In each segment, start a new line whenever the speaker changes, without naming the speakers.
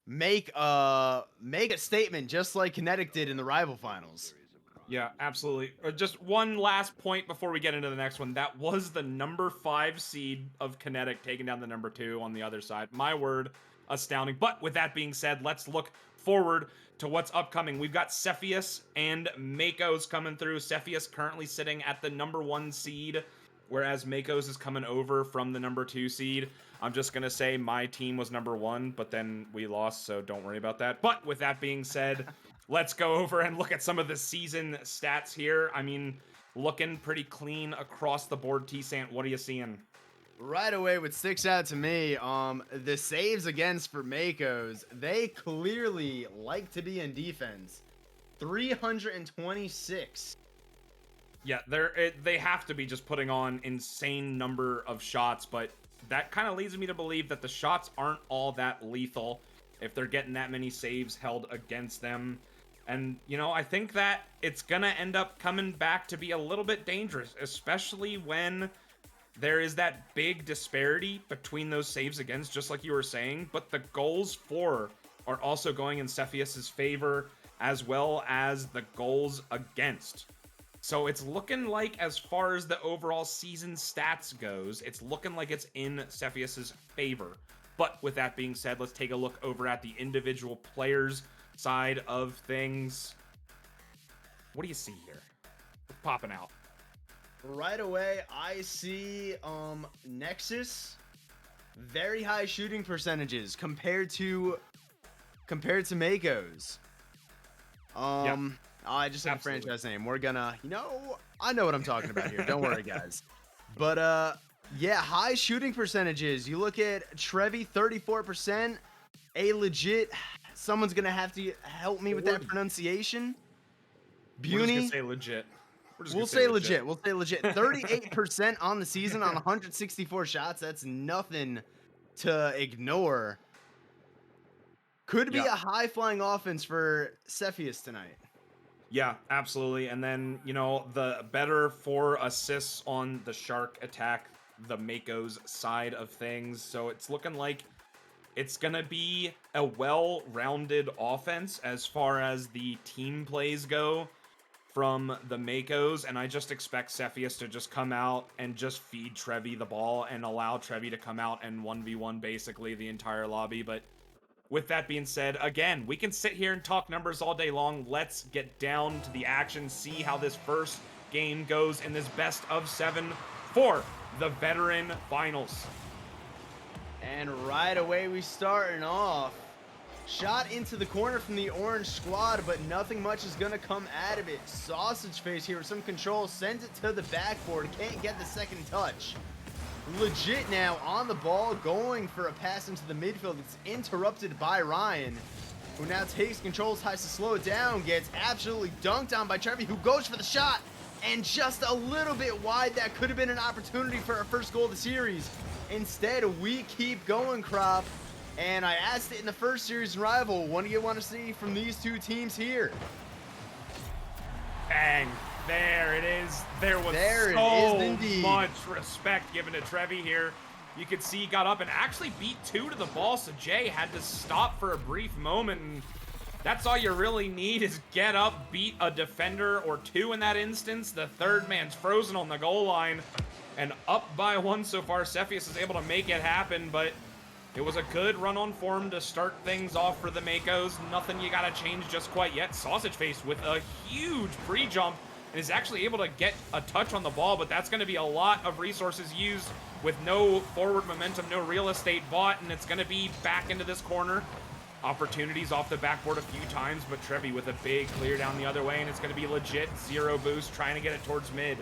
make a statement just like Kinetic did in the rival finals.
Yeah, absolutely. Just one last point before we get into the next one. That was the number 5 seed of Kinetic taking down the number 2 on the other side. My word, astounding. But with that being said, let's look forward to what's upcoming. We've got Cepheus and Makos coming through. Cepheus currently sitting at the number 1 seed, whereas Makos is coming over from the number 2 seed. I'm just going to say my team was number 1, but then we lost, so don't worry about that. But with that being said, let's go over and look at some of the season stats here. I mean, looking pretty clean across the board. T-Sant, what are you seeing?
Right away, what sticks out to me, the saves against for Makos, they clearly like to be in defense. 326.
Yeah, they have to be just putting on insane number of shots, but that kind of leads me to believe that the shots aren't all that lethal if they're getting that many saves held against them. And, you know, I think that it's going to end up coming back to be a little bit dangerous, especially when there is that big disparity between those saves against, just like you were saying, but the goals for are also going in Cepheus's favor, as well as the goals against. So it's looking like, as far as the overall season stats goes, it's looking like it's in Cepheus's favor. But with that being said, let's take a look over at the individual players side of things. What do you see here? What's popping out?
Right away, I see Nexus, very high shooting percentages compared to Makos.
Yep.
I just said a franchise name. We're gonna, I know what I'm talking about here. Don't worry, guys. But yeah, high shooting percentages. You look at Trevi, 34%. A legit. Someone's gonna have to help me with that pronunciation.
We're just gonna
Buny.
say legit.
We'll say legit. 38% on the season on 164 shots. That's nothing to ignore. Could be a high-flying offense for Cepheus tonight.
Yeah, absolutely. And then, you know, the better 4 assists on the Shark attack, the Makos side of things. So it's looking like it's going to be a well-rounded offense as far as the team plays go from the Makos, and I just expect Cepheus to just come out and just feed Trevi the ball and allow Trevi to come out and 1v1 basically the entire lobby. But with that being said, again, we can sit here and talk numbers all day long. Let's get down to the action, see how this first game goes in this best of 7 for the veteran finals.
And right away we starting off. Shot into the corner from the orange squad, but nothing much is going to come out of it. Sausage Face here with some control, sends it to the backboard, can't get the second touch. Legit now on the ball, going for a pass into the midfield. It's interrupted by Ryan, who now takes control, tries to slow it down, gets absolutely dunked on by Trevi, who goes for the shot, and just a little bit wide. That could have been an opportunity for our first goal of the series. Instead, we keep going, Crop. And I asked it in the first series in Rival, what do you want to see from these two teams here?
Bang. There it is. There was so much respect given to Trevi here. You could see he got up and actually beat 2 to the ball, so Jay had to stop for a brief moment. And that's all you really need is get up, beat a defender or 2 in that instance. The third man's frozen on the goal line. And up by 1 so far, Cepheus is able to make it happen, but it was a good run-on form to start things off for the Makos. Nothing you gotta change just quite yet. Sausage Face with a huge pre-jump and is actually able to get a touch on the ball, but that's going to be a lot of resources used with no forward momentum, no real estate bought, and it's going to be back into this corner. Opportunities off the backboard a few times, but Trevi with a big clear down the other way, and it's going to be legit 0 boost, trying to get it towards mid.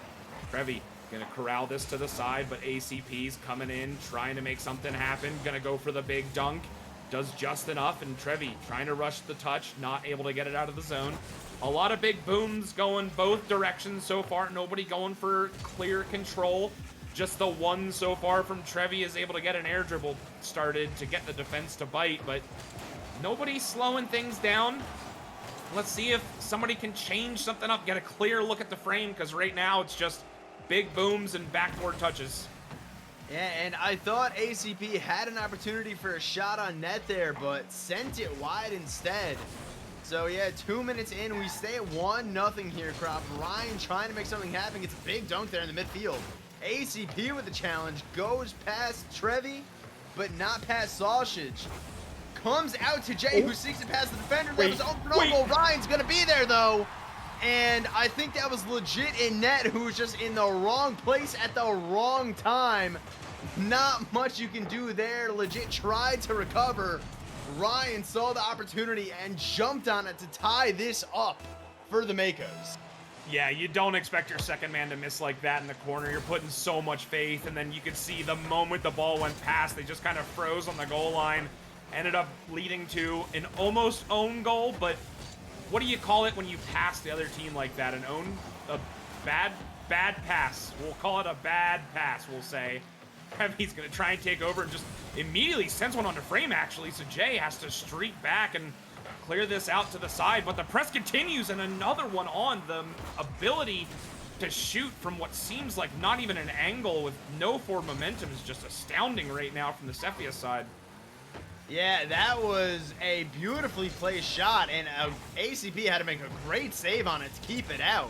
Trevi gonna corral this to the side, but ACP's coming in, trying to make something happen. Gonna go for the big dunk. Does just enough, and Trevi trying to rush the touch, not able to get it out of the zone. A lot of big booms going both directions so far. Nobody going for clear control. Just the one so far from Trevi is able to get an air dribble started to get the defense to bite, but nobody's slowing things down. Let's see if somebody can change something up, get a clear look at the frame, because right now it's just big booms and backboard touches.
Yeah, and I thought ACP had an opportunity for a shot on net there, but sent it wide instead. So yeah, 2 minutes in, we stay at 1-0 here, Crop. Ryan trying to make something happen, gets a big dunk there in the midfield. ACP with the challenge, goes past Trevi, but not past Sausage. Comes out to Jay, who seeks it past the defender. That was open goal. Ryan's gonna be there though. And I think that was legit in net, who was just in the wrong place at the wrong time. Not much you can do there. Legit tried to recover. Ryan saw the opportunity and jumped on it to tie this up for the Makos.
Yeah, you don't expect your second man to miss like that in the corner. You're putting so much faith, and then you could see the moment the ball went past, they just kind of froze on the goal line. Ended up leading to an almost own goal, but what do you call it when you pass the other team like that? A bad pass. We'll call it a bad pass, we'll say. He's going to try and take over and just immediately sends one onto frame, actually. So Jay has to streak back and clear this out to the side. But the press continues, and another one on. The ability to shoot from what seems like not even an angle with no forward momentum is just astounding right now from the Cepheus side.
Yeah, that was a beautifully placed shot, and ACP had to make a great save on it to keep it out.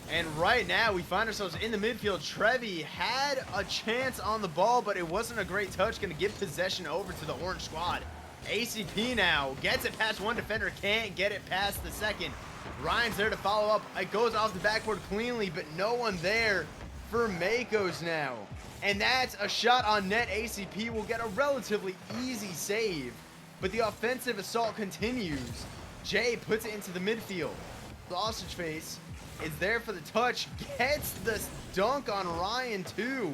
And right now, we find ourselves in the midfield. Trevi had a chance on the ball, but it wasn't a great touch. Going to give possession over to the orange squad. ACP now gets it past one defender, can't get it past the second. Ryan's there to follow up. It goes off the backboard cleanly, but no one there for Makos now. And that's a shot on net. ACP will get a relatively easy save, but the offensive assault continues. Jay puts it into the midfield. Sausage Face is there for the touch, gets the dunk on Ryan too.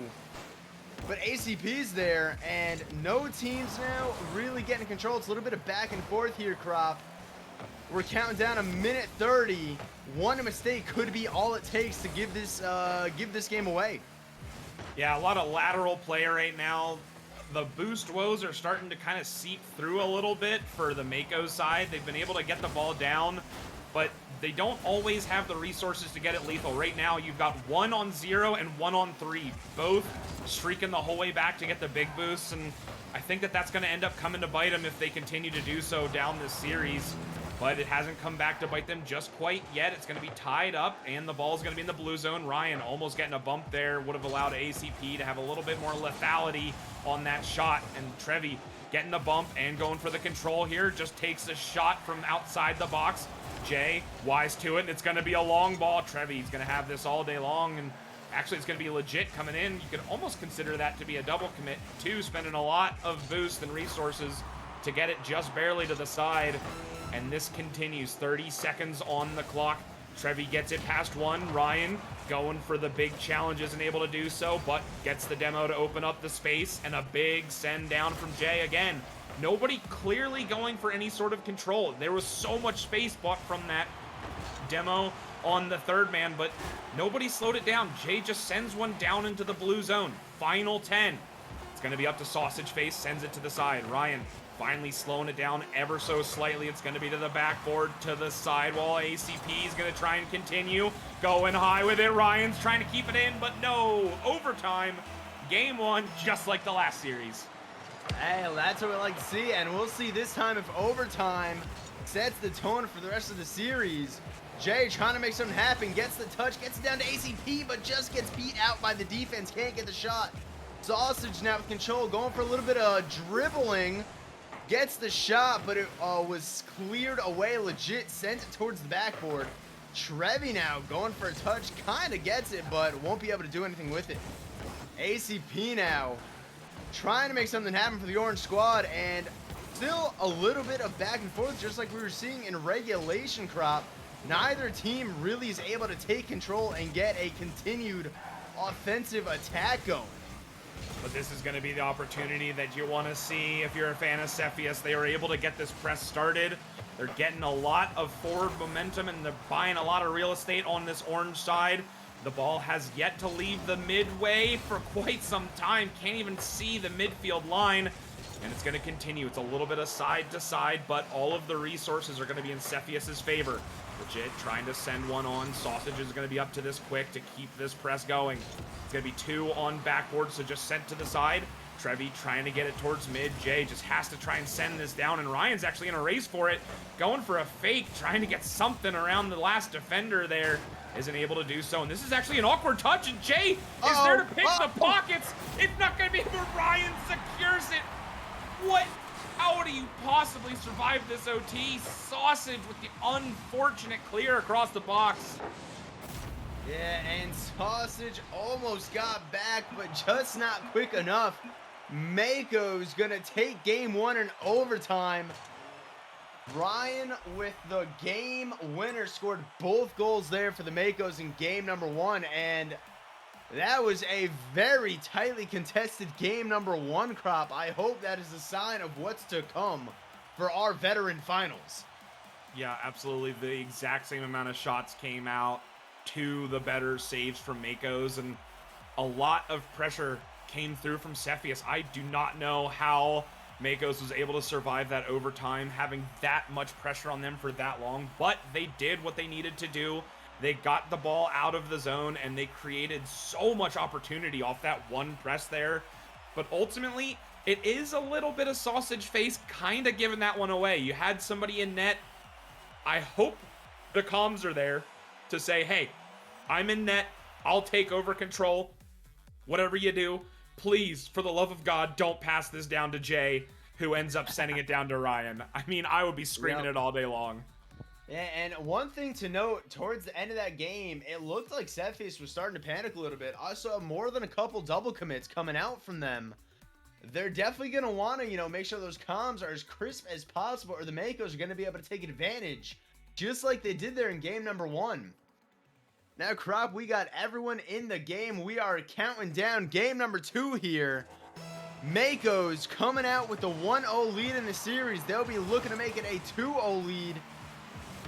But ACP's there, and no teams now really getting control. It's a little bit of back and forth here, Crop. We're counting down a minute 30. One mistake could be all it takes to give this game away.
Yeah, a lot of lateral play right now. The boost woes are starting to kind of seep through a little bit for the Makos side. They've been able to get the ball down, but they don't always have the resources to get it lethal. Right now, you've got 1 on 0 and 1 on 3, both streaking the whole way back to get the big boosts, and I think that that's going to end up coming to bite them if they continue to do so down this series. But it hasn't come back to bite them just quite yet. It's going to be tied up, and the ball's going to be in the blue zone. Ryan almost getting a bump there would have allowed ACP to have a little bit more lethality on that shot, and Trevi getting the bump and going for the control here. Just takes a shot from outside the box. Jay, wise to it, and it's going to be a long ball. Trevi's going to have this all day long, and actually it's going to be legit coming in. You could almost consider that to be a double commit, too, spending a lot of boost and resources to get it just barely to the side. And this continues, 30 seconds on the clock. Trevi gets it past one. Ryan going for the big challenge, isn't able to do so, but gets the demo to open up the space, and a big send down from Jay again. Nobody clearly going for any sort of control. There was so much space bought from that demo on the third man, but nobody slowed it down. Jay just sends one down into the blue zone. Final 10. It's going to be up to Sausage Face, sends it to the side. Ryan finally slowing it down ever so slightly. It's going to be to the backboard, to the side wall. ACP is going to try and continue going high with it. Ryan's trying to keep it in, but no. Overtime. Game 1, just like the last series.
Hey, well, that's what we like to see, and we'll see this time if overtime sets the tone for the rest of the series. Jay trying to make something happen, gets the touch, gets it down to ACP, but just gets beat out by the defense, can't get the shot. Sausage now with control, going for a little bit of dribbling, gets the shot, but it was cleared away, legit, sent it towards the backboard. Trevi now going for a touch, kind of gets it, but won't be able to do anything with it. ACP now trying to make something happen for the orange squad, and still a little bit of back and forth, just like we were seeing in regulation, Crop. Neither team really is able to take control and get a continued offensive attack going.
But this is going to be the opportunity that you want to see if you're a fan of Cepheus. They were able to get this press started. They're getting a lot of forward momentum, and they're buying a lot of real estate on this orange side. The ball has yet to leave the midway for quite some time. Can't even see the midfield line. And it's going to continue. It's a little bit of side to side, but all of the resources are going to be in Cepheus' favor. Legit trying to send one on. Sausage is going to be up to this quick to keep this press going. It's going to be 2 on backboard, so just sent to the side. Trevi trying to get it towards mid. Jay just has to try and send this down, and Ryan's actually going to race for it. Going for a fake, trying to get something around the last defender there. Isn't able to do so, and this is actually an awkward touch, and Jay is there to pick the pockets. It's not going to be, but Ryan secures it. What? How do you possibly survive this OT? Sausage with the unfortunate clear across the box.
Yeah, and Sausage almost got back, but just not quick enough. Makos gonna take game 1 in overtime. Ryan with the game winner, scored both goals there for the Makos in game number 1, and that was a very tightly contested game number 1, Crop. I hope that is a sign of what's to come for our veteran finals.
Yeah, absolutely. The exact same amount of shots came out to the better saves from Makos, and a lot of pressure came through from Cepheus. I do not know how Makos was able to survive that overtime, having that much pressure on them for that long, but they did what they needed to do. They got the ball out of the zone, and they created so much opportunity off that one press there. But ultimately, it is a little bit of sausage face kind of giving that one away. You had somebody in net. I hope the comms are there to say, hey, I'm in net. I'll take over control. Whatever you do, please, for the love of God, don't pass this down to Jay, who ends up sending it down to Ryan. I mean, I would be screaming it all day long.
Yeah, and one thing to note, towards the end of that game, it looked like Cepheus was starting to panic a little bit. I saw more than a couple double commits coming out from them. They're definitely going to want to, make sure those comms are as crisp as possible, or the Makos are going to be able to take advantage, just like they did there in game number 1. Now, Crop, we got everyone in the game. We are counting down game number 2 here. Makos coming out with the 1-0 lead in the series. They'll be looking to make it a 2-0 lead.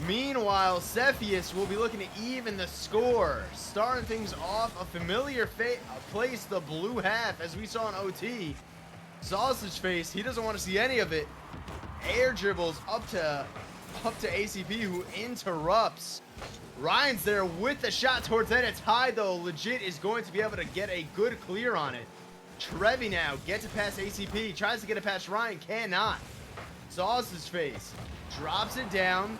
Meanwhile, Cepheus will be looking to even the score. Starting things off, a familiar place, the blue half, as we saw in OT. Sausage Face, he doesn't want to see any of it. Air dribbles up to ACP, who interrupts. Ryan's there with the shot towards that. It's high, though. Legit is going to be able to get a good clear on it. Trevi now gets it past ACP. Tries to get it past Ryan. Cannot. Sausage Face drops it down.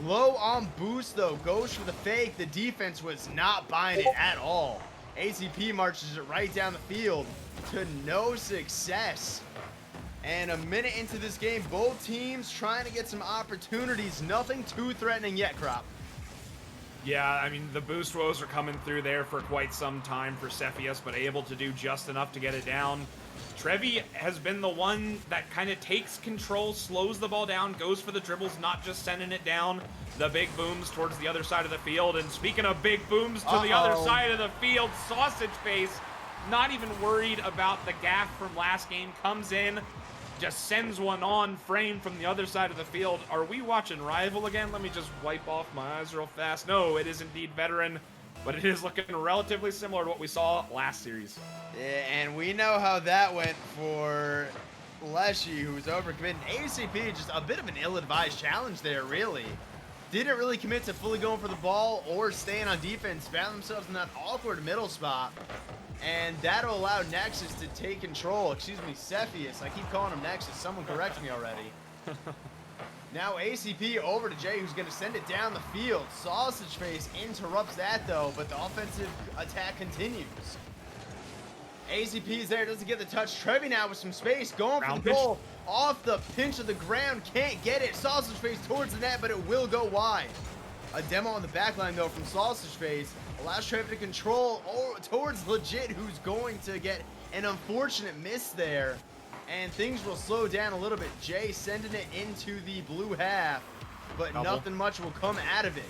Low on boost, though. Goes for the fake. The defense was not buying it at all. ACP marches it right down the field to no success. And a minute into this game, both teams trying to get some opportunities. Nothing too threatening yet, Crop.
Yeah, I mean, the boost woes are coming through there for quite some time for Cepheus, but able to do just enough to get it down. Trevi has been the one that kind of takes control, slows the ball down, goes for the dribbles, not just sending it down. The big booms towards the other side of the field. And speaking of big booms to the other side of the field, Sausage Face, not even worried about the gaff from last game, comes in, just sends one on frame from the other side of the field. Are we watching Rival again? Let me just wipe off my eyes real fast. No, it is indeed Veteran, but it is looking relatively similar to what we saw last series.
Yeah, and we know how that went for Leshy, who was overcommitted. ACP, just a bit of an ill-advised challenge there, really. Didn't really commit to fully going for the ball or staying on defense. Found themselves in that awkward middle spot. And that'll allow Nexus to take control. Excuse me, Cepheus. I keep calling him Nexus. Someone correct me already. Now ACP over to Jay, who's going to send it down the field. Sausage Face interrupts that, though, but the offensive attack continues. ACP is there, doesn't get the touch. Trevi now with some space, going for the goal. Off the pinch of the ground, can't get it. Sausage Face towards the net, but it will go wide. A demo on the back line, though, from Sausage Face. Allows Trevi to control towards Legit, who's going to get an unfortunate miss there. And things will slow down a little bit. Jay sending it into the blue half, but nothing much will come out of it.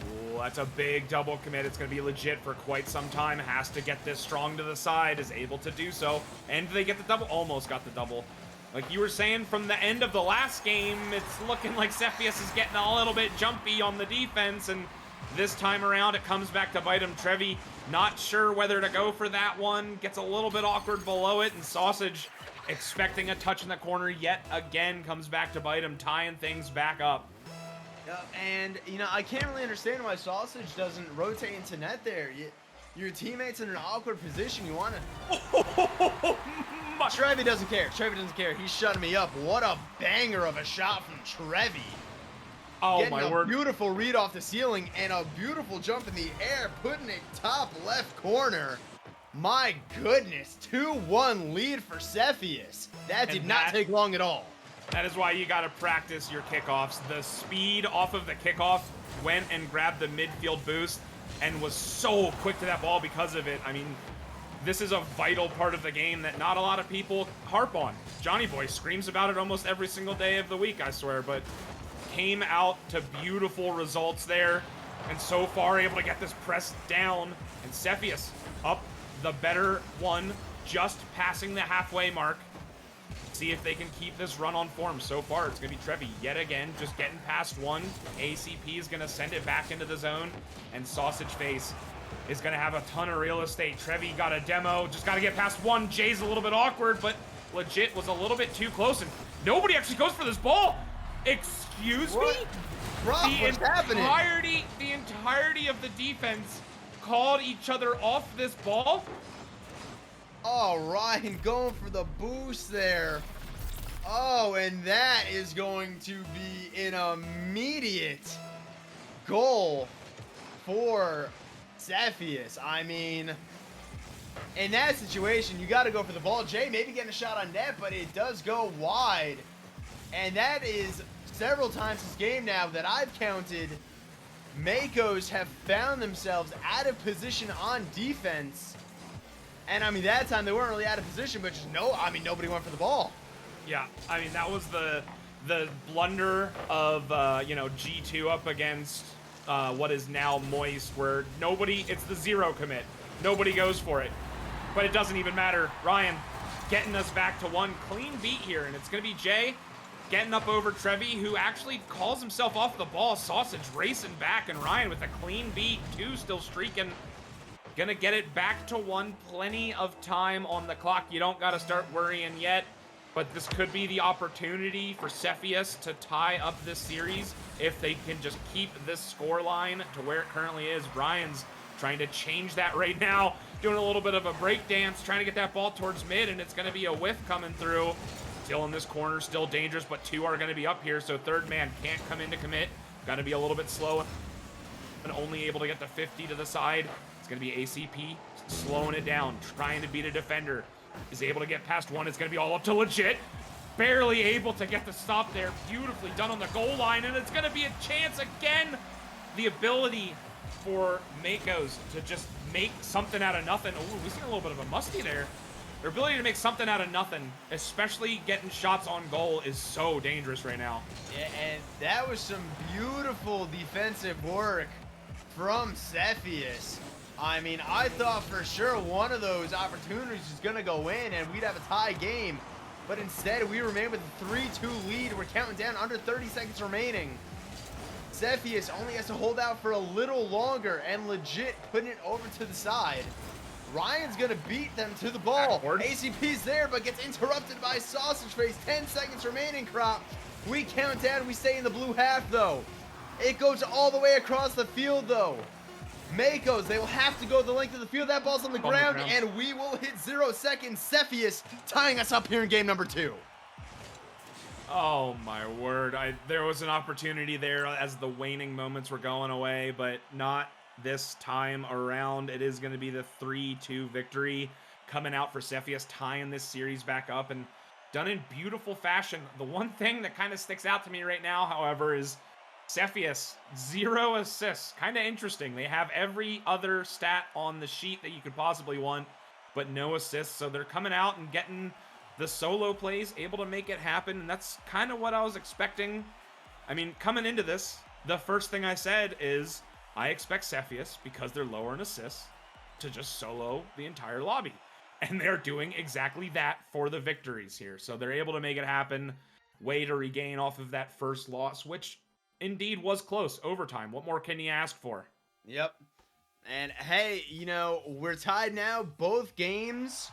Ooh, that's a big double commit. It's going to be Legit for quite some time. Has to get this strong to the side, is able to do so. And they get the double. Almost got the double. Like you were saying from the end of the last game, it's looking like Cepheus is getting a little bit jumpy on the defense, and this time around it comes back to bite him. Trevi not sure whether to go for that one, gets a little bit awkward below it, and Sausage expecting a touch in the corner yet again comes back to bite him, tying things back up.
And, you know, I can't really understand why Sausage doesn't rotate into net there. Your teammate's in an awkward position. You want to... Trevi doesn't care. Trevi doesn't care. He's shutting me up. What a banger of a shot from Trevi.
Oh,
Getting
my
a
word.
beautiful read off the ceiling and a beautiful jump in the air, putting it top left corner. My goodness, 2-1 lead for Cepheus. That did not take long at all.
That is why you got to practice your kickoffs. The speed off of the kickoff went and grabbed the midfield boost and was so quick to that ball because of it. I mean, this is a vital part of the game that not a lot of people harp on. Johnny Boy screams about it almost every single day of the week, I swear, but came out to beautiful results there, and so far able to get this press down, and Cepheus up the better one, just passing the halfway mark. See if they can keep this run on form. So far, it's going to be Trevi yet again, just getting past one. ACP is going to send it back into the zone, and Sausage Face is going to have a ton of real estate. Trevi got a demo, just got to get past one. Jay's a little bit awkward, but legit was a little bit too close, and nobody actually goes for this ball. Excuse me?
Bro, what's happening?
The entirety of the defense called each other off this ball.
Oh, Ryan going for the boost there. Oh, and that is going to be an immediate goal for Cepheus. I mean, in that situation, you got to go for the ball. Jay maybe getting a shot on net, but it does go wide. And that is several times this game now that I've counted. Makos have found themselves out of position on defense. And I mean, that time they weren't really out of position, but just nobody went for the ball.
Yeah, I mean, that was the blunder of, G2 up against what is now Moist, where it's the zero commit. Nobody goes for it. But it doesn't even matter. Ryan getting us back to one clean beat here, and it's going to be Jay getting up over Trevi, who actually calls himself off the ball. Sausage racing back, and Ryan with a clean beat. 2 still streaking. Gonna get it back to 1. Plenty of time on the clock. You don't got to start worrying yet, but this could be the opportunity for Cepheus to tie up this series if they can just keep this score line to where it currently is. Ryan's trying to change that right now, doing a little bit of a break dance, trying to get that ball towards mid, and it's going to be a whiff coming through. Still in this corner, still dangerous, but 2 are going to be up here, so third man can't come in to commit. Got to be a little bit slow and only able to get the 50 to the side. It's going to be ACP slowing it down, trying to beat a defender. Is able to get past one. It's going to be all up to Legit. Barely able to get the stop there. Beautifully done on the goal line, and it's going to be a chance again. The ability for Makos to just make something out of nothing. Oh, we see a little bit of a musty there. Their ability to make something out of nothing, especially getting shots on goal, is so dangerous right now.
Yeah, and that was some beautiful defensive work from Cepheus. I mean, I thought for sure one of those opportunities was going to go in and we'd have a tie game. But instead, we remain with a 3-2 lead. We're counting down under 30 seconds remaining. Cepheus only has to hold out for a little longer and Legit putting it over to the side. Ryan's going to beat them to the ball.
Backward.
ACP's there, but gets interrupted by Sausage Face. 10 seconds remaining, Crop. We count down. We stay in the blue half, though. It goes all the way across the field, though. Makos, they will have to go the length of the field. That ball's on the ground, and we will hit 0 seconds. Cepheus tying us up here in game number 2.
Oh my word. There was an opportunity there as the waning moments were going away, but not this time around. It is going to be the 3-2 victory coming out for Cepheus, tying this series back up and done in beautiful fashion. The one thing that kind of sticks out to me right now, however, is Cepheus, 0 assists. Kind of interesting. They have every other stat on the sheet that you could possibly want, but no assists. So they're coming out and getting the solo plays, able to make it happen. And that's kind of what I was expecting. I mean, coming into this, the first thing I said is I expect Cepheus, because they're lower in assists, to just solo the entire lobby. And they're doing exactly that for the victories here. So they're able to make it happen. Way to regain off of that first loss, which indeed was close. Overtime. What more can you ask for?
Yep. And hey, we're tied now. Both games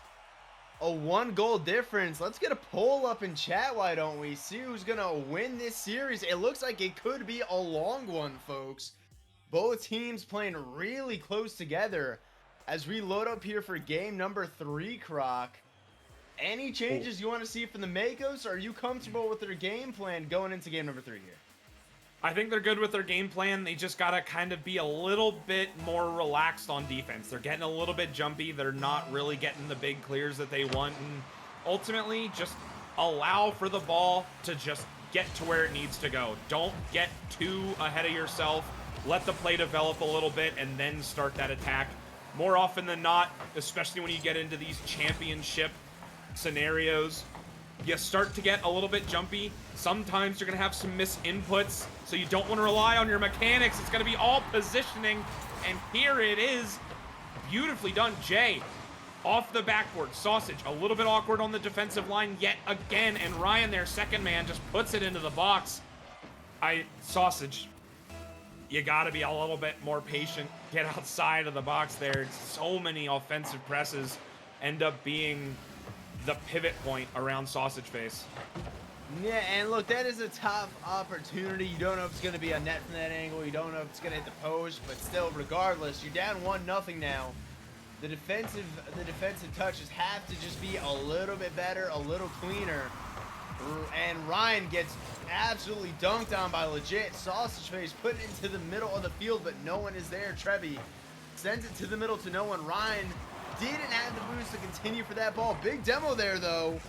A 1-goal difference. Let's get a poll up in chat, why don't we? See who's going to win this series. It looks like it could be a long one, folks. Both teams playing really close together. As we load up here for game number 3, Croc. Any changes you want to see from the Makos? Or are you comfortable with their game plan going into game number 3 here?
I think they're good with their game plan. They just got to kind of be a little bit more relaxed on defense. They're getting a little bit jumpy. They're not really getting the big clears that they want. And ultimately, just allow for the ball to just get to where it needs to go. Don't get too ahead of yourself. Let the play develop a little bit and then start that attack. More often than not, especially when you get into these championship scenarios, you start to get a little bit jumpy. Sometimes you're going to have some misinputs, so you don't want to rely on your mechanics. It's going to be all positioning, and here it is. Beautifully done, Jay. Off the backboard, Sausage, a little bit awkward on the defensive line yet again, and Ryan, their second man, just puts it into the box. Sausage, you got to be a little bit more patient. Get outside of the box there. So many offensive presses end up being the pivot point around Sausage Face.
Yeah, and look, that is a tough opportunity. You don't know if it's going to be a net from that angle. You don't know if it's going to hit the post, but still, regardless, you're down 1-0 now. The defensive touches have to just be a little bit better, a little cleaner. And Ryan gets absolutely dunked on by legit. Sausage Face put it into the middle of the field, but no one is there. Trevi sends it to the middle to no one. Ryan didn't have the boost to continue for that ball. Big demo there, though.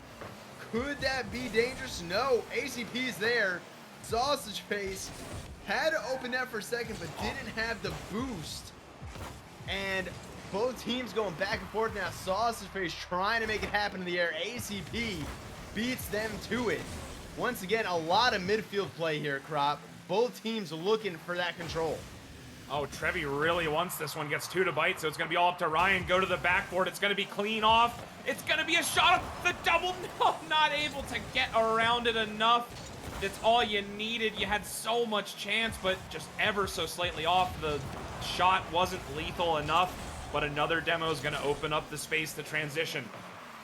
Could that be dangerous? No. ACP's there. Sausage Face had to open that for a second, but didn't have the boost. And both teams going back and forth now. Sausage Face trying to make it happen in the air. ACP beats them to it. Once again, a lot of midfield play here, Crop. Both teams looking for that control.
Oh, Trevi really wants this one. Gets 2 to bite, so it's going to be all up to Ryan. Go to the backboard. It's going to be clean off. It's going to be a shot. The double. No, not able to get around it enough. It's all you needed. You had so much chance, but just ever so slightly off. The shot wasn't lethal enough, but another demo is going to open up the space to transition.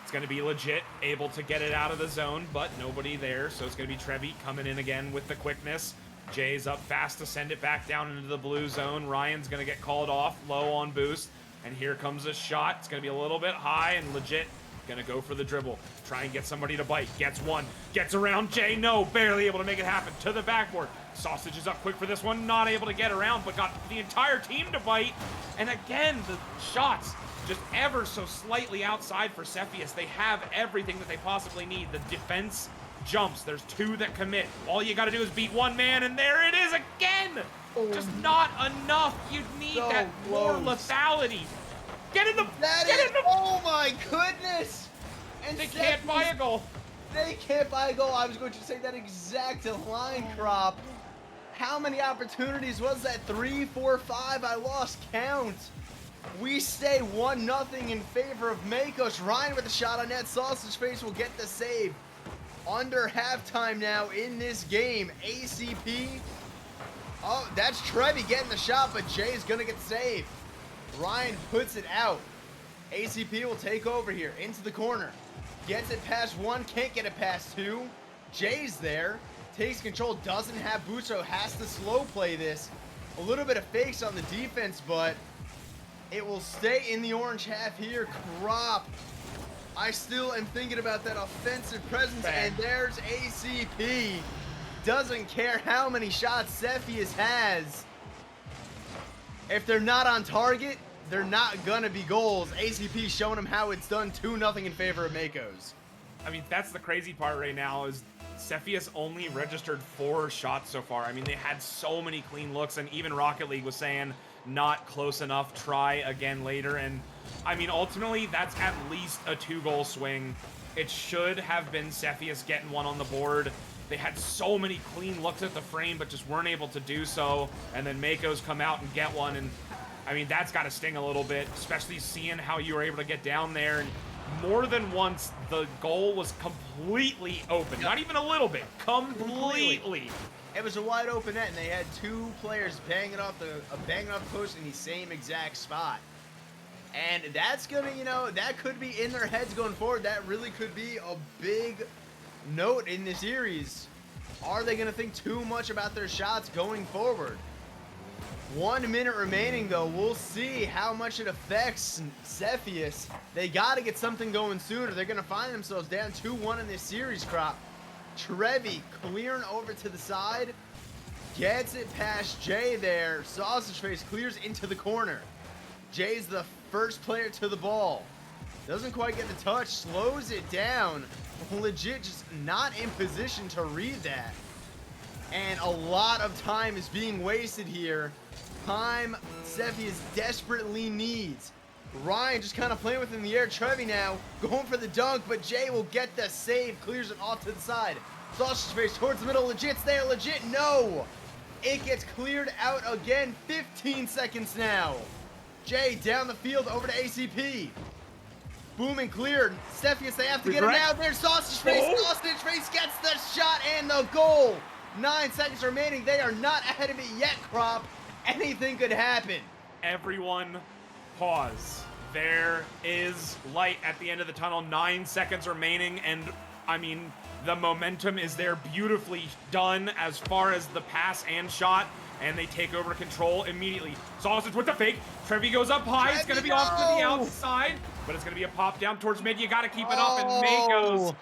It's going to be legit, able to get it out of the zone, but nobody there, so it's going to be Trevi coming in again with the quickness. Jay's up fast to send it back down into the blue zone. Ryan's going to get called off, low on boost. And here comes a shot. It's going to be a little bit high and legit. Going to go for the dribble. Try and get somebody to bite. Gets one. Gets around Jay. No, barely able to make it happen. To the backboard. Sausage is up quick for this one. Not able to get around, but got the entire team to bite. And again, the shots just ever so slightly outside for Cepheus. They have everything that they possibly need. The defense jumps. There's 2 that commit. All you got to do is beat one man, and there it is again. Just not enough. You need
So
that more
close.
lethality. Get in the.
Oh my goodness! And
They can't buy a goal.
They can't buy a goal. I was going to say that exact line, Crop. How many opportunities was that? 3, 4, 5. I lost count. We stay 1-0 in favor of Makos. Ryan with a shot on net. Sausage Face will get the save. Under halftime now in this game. ACP. Oh, that's Trevi getting the shot, but Jay's going to get saved. Ryan puts it out. ACP will take over here into the corner. Gets it past 1, can't get it past 2. Jay's there. Takes control, doesn't have boots, so has to slow play this. A little bit of fakes on the defense, but it will stay in the orange half here. Crop. I still am thinking about that offensive presence,
Bang.
and there's ACP. Doesn't care how many shots Cepheus has. If they're not on target, they're not gonna be goals. ACP showing them how it's done. 2-0 in favor of Makos.
I mean, that's the crazy part right now is Cepheus only registered 4 shots so far. I mean, they had so many clean looks, and even Rocket League was saying not close enough, try again later. And I mean, ultimately, that's at least a 2-goal swing. It should have been Cepheus getting one on the board. They had so many clean looks at the frame, but just weren't able to do so. And then Makos come out and get one. And I mean, that's got to sting a little bit, especially seeing how you were able to get down there. And more than once, the goal was completely open. Not even a little bit. Completely.
It was a wide open net, and they had 2 players banging off the post in the same exact spot. And that's gonna, you know, that could be in their heads going forward. That really could be a big note in this series. Are they gonna think too much about their shots going forward? 1 minute remaining though. We'll see how much it affects Cepheus. They gotta get something going sooner. They're gonna find themselves down 2-1 in this series, Crop. Trevi clearing over to the side. Gets it past Jay there. Sausage Face clears into the corner. Jay's the first player to the ball. Doesn't quite get the touch. Slows it down. Legit just not in position to read that. And a lot of time is being wasted here. Time Cepheus desperately needs. Ryan just kind of playing with in the air. Trevi now going for the dunk, but Jay will get the save. Clears it off to the side. Sausage Face towards the middle. Legit's there. Legit, no. It gets cleared out again. 15 seconds now. Jay down the field over to ACP. Boom and cleared. Cepheus, they have to get it now. There's Sausage Face. Oh. Sausage Face gets the shot and the goal. 9 seconds remaining. They are not ahead of it yet, Crop. Anything could happen.
Everyone pause. There is light at the end of the tunnel. 9 seconds remaining, and I mean, the momentum is there, beautifully done as far as the pass and shot, and they take over control immediately. Sausage with the fake. Trevi goes up high. It's going to be off to the outside, but it's going to be a pop down towards mid. You got to keep it up, and Makos,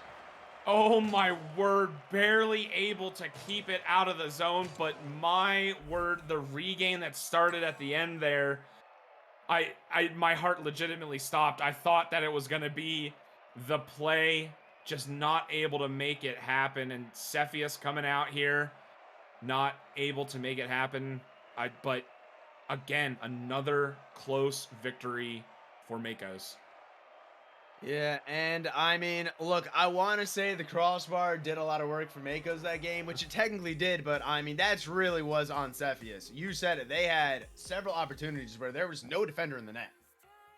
oh my word, barely able to keep it out of the zone, but my word, the regain that started at the end there, my heart legitimately stopped. I thought that it was going to be the play, just not able to make it happen, and Cepheus coming out here, not able to make it happen. But again, another close victory for Makos.
Yeah, and I mean, look, I want to say the crossbar did a lot of work for Makos that game, which it technically did, but I mean, that's really was on Cepheus. You said it. They had several opportunities where there was no defender in the net.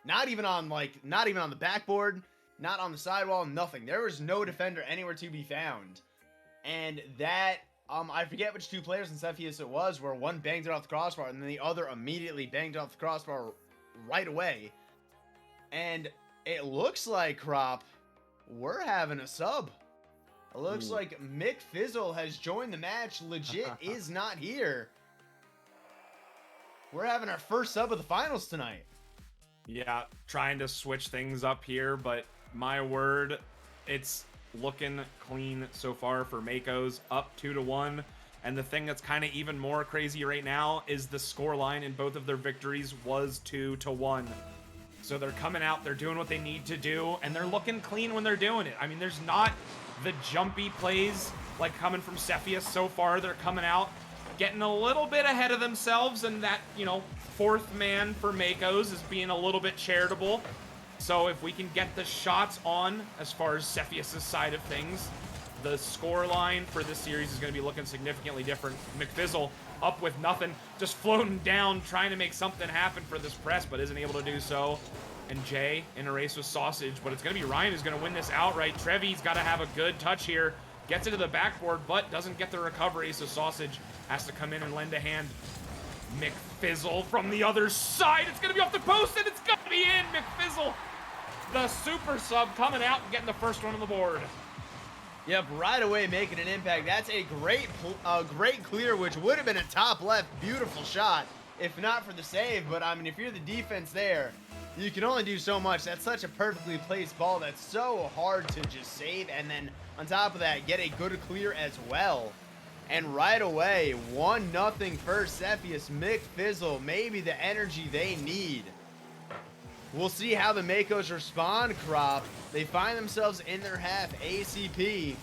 Not even on the backboard, not on the sidewall, nothing. There was no defender anywhere to be found. And that, I forget which two players in Cepheus it was, where one banged it off the crossbar and then the other immediately banged it off the crossbar right away. And it looks like, Crop, we're having a sub. It looks like Mick Fizzle has joined the match. Legit is not here. We're having our first sub of the finals tonight.
Yeah, trying to switch things up here, but my word, it's looking clean so far for Makos, up 2-1. And the thing that's kind of even more crazy right now is the score line in both of their victories was 2-1. So they're coming out, they're doing what they need to do, and they're looking clean when they're doing it. I mean, there's not the jumpy plays like coming from Cepheus so far. They're coming out, getting a little bit ahead of themselves, and that, you know, fourth man for Makos is being a little bit charitable. So if we can get the shots on as far as Cepheus' side of things, the score line for this series is going to be looking significantly different. McFizzle up with nothing, just floating down, trying to make something happen for this press, but isn't able to do so. And Jay in a race with Sausage, but it's going to be Ryan who's going to win this outright. Trevi's got to have a good touch here. Gets it to the backboard, but doesn't get the recovery, so Sausage has to come in and lend a hand. McFizzle from the other side. It's going to be off the post, and it's going to be in. McFizzle, the super sub, coming out and getting the first one on the board.
Yep, right away making an impact. That's a great clear, which would have been a top left, beautiful shot, if not for the save. But I mean, if you're the defense there, you can only do so much. That's such a perfectly placed ball that's so hard to just save, and then on top of that, get a good clear as well. And right away, 1-0 for Cepheus. Mick Fizzle, maybe the energy they need. We'll see how the Makos respond, Crop. They find themselves in their half. ACP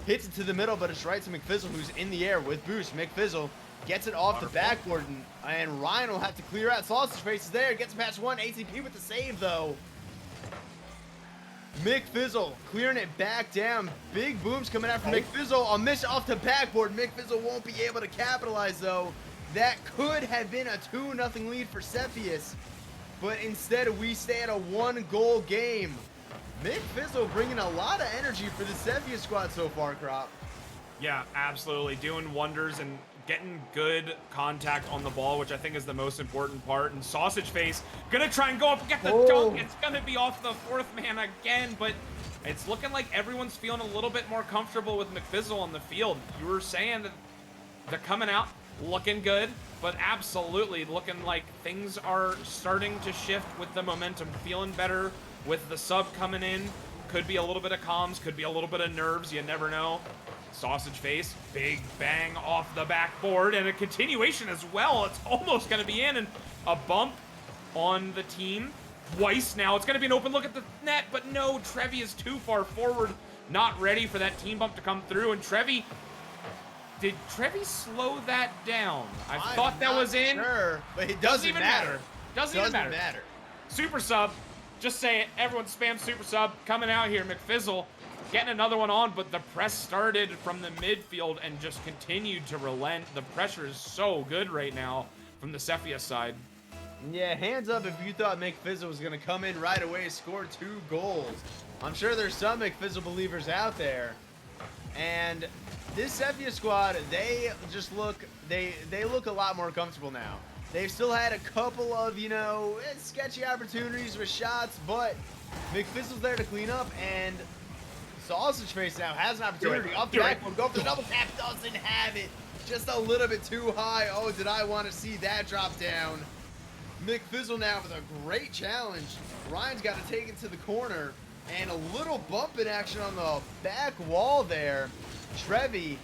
hits it to the middle, but it's right to McFizzle, who's in the air with boost. McFizzle gets it off the backboard, and Ryan will have to clear out. Sausage Face is there, gets past one. ACP with the save, though. McFizzle clearing it back down. Big booms coming out from McFizzle. A miss off the backboard. McFizzle won't be able to capitalize, though. That could have been a 2-0 lead for Cepheus. But instead, we stay at a 1-goal game. Mick Fizzle bringing a lot of energy for the Cepheus squad so far, Crop.
Yeah, absolutely. Doing wonders and getting good contact on the ball, which I think is the most important part. And Sausage Face gonna try and go up and get the dunk. It's gonna be off the fourth man again, but it's looking like everyone's feeling a little bit more comfortable with McFizzle on the field. You were saying that they're coming out looking good, but absolutely looking like things are starting to shift with the momentum, feeling better with the sub coming in. Could be a little bit of comms, could be a little bit of nerves, you never know. Sausage Face, big bang off the backboard, and a continuation as well. It's almost going to be in, and a bump on the team. Weiss now, it's going to be an open look at the net, but no, Trevi is too far forward, not ready for that team bump to come through, and Trevi, did Trevi slow that down? I thought that was in.
Sure, but it doesn't even matter.
Doesn't even matter. Super sub, just say it, everyone spam super sub, coming out here, McFizzle. Getting another one on, but the press started from the midfield and just continued to relent. The pressure is so good right now from the Cepheus side.
Yeah, hands up if you thought McFizzle was going to come in right away, score 2 goals. I'm sure there's some McFizzle believers out there. And this Cepheus squad, they just look, they look a lot more comfortable now. They've still had a couple of, you know, sketchy opportunities with shots, but McFizzle's there to clean up, and Sausage Face now has an opportunity up the back, go for the double tap, doesn't have it. Just a little bit too high. Oh, did I want to see that drop down? McFizzle now with a great challenge. Ryan's got to take it to the corner, and a little bump in action on the back wall there. Trevi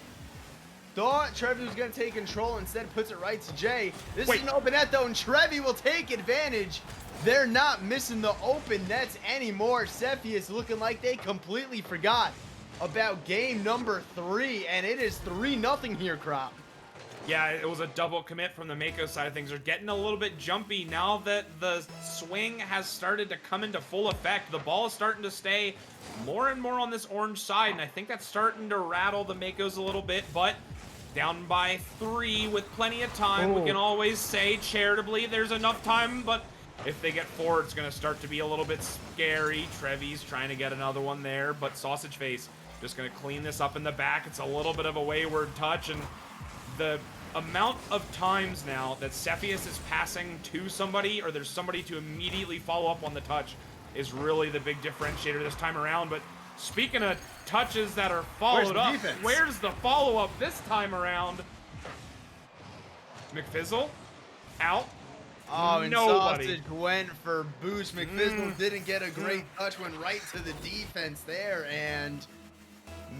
thought Trevi was going to take control, instead puts it right to Jay. This is an open net though, and Trevi will take advantage. They're not missing the open nets anymore. Cepheus looking like they completely forgot about game number 3, and it is 3-0 here, Crop.
Yeah, it was a double commit from the Makos side of things. They're getting a little bit jumpy now that the swing has started to come into full effect. The ball is starting to stay more and more on this orange side, and I think that's starting to rattle the Makos a little bit, but down by 3 with plenty of time. We can always say charitably there's enough time, but if they get 4, it's going to start to be a little bit scary. Trevi's trying to get another one there, but Sausage Face just going to clean this up in the back. It's a little bit of a wayward touch, and the amount of times now that Cepheus is passing to somebody, or there's somebody to immediately follow up on the touch, is really the big differentiator this time around. But speaking of touches that are followed up, where's the follow-up this time around? McFizzle out.
Oh, and Sausage went for boost. McFizzle didn't get a great touch, went right to the defense there. And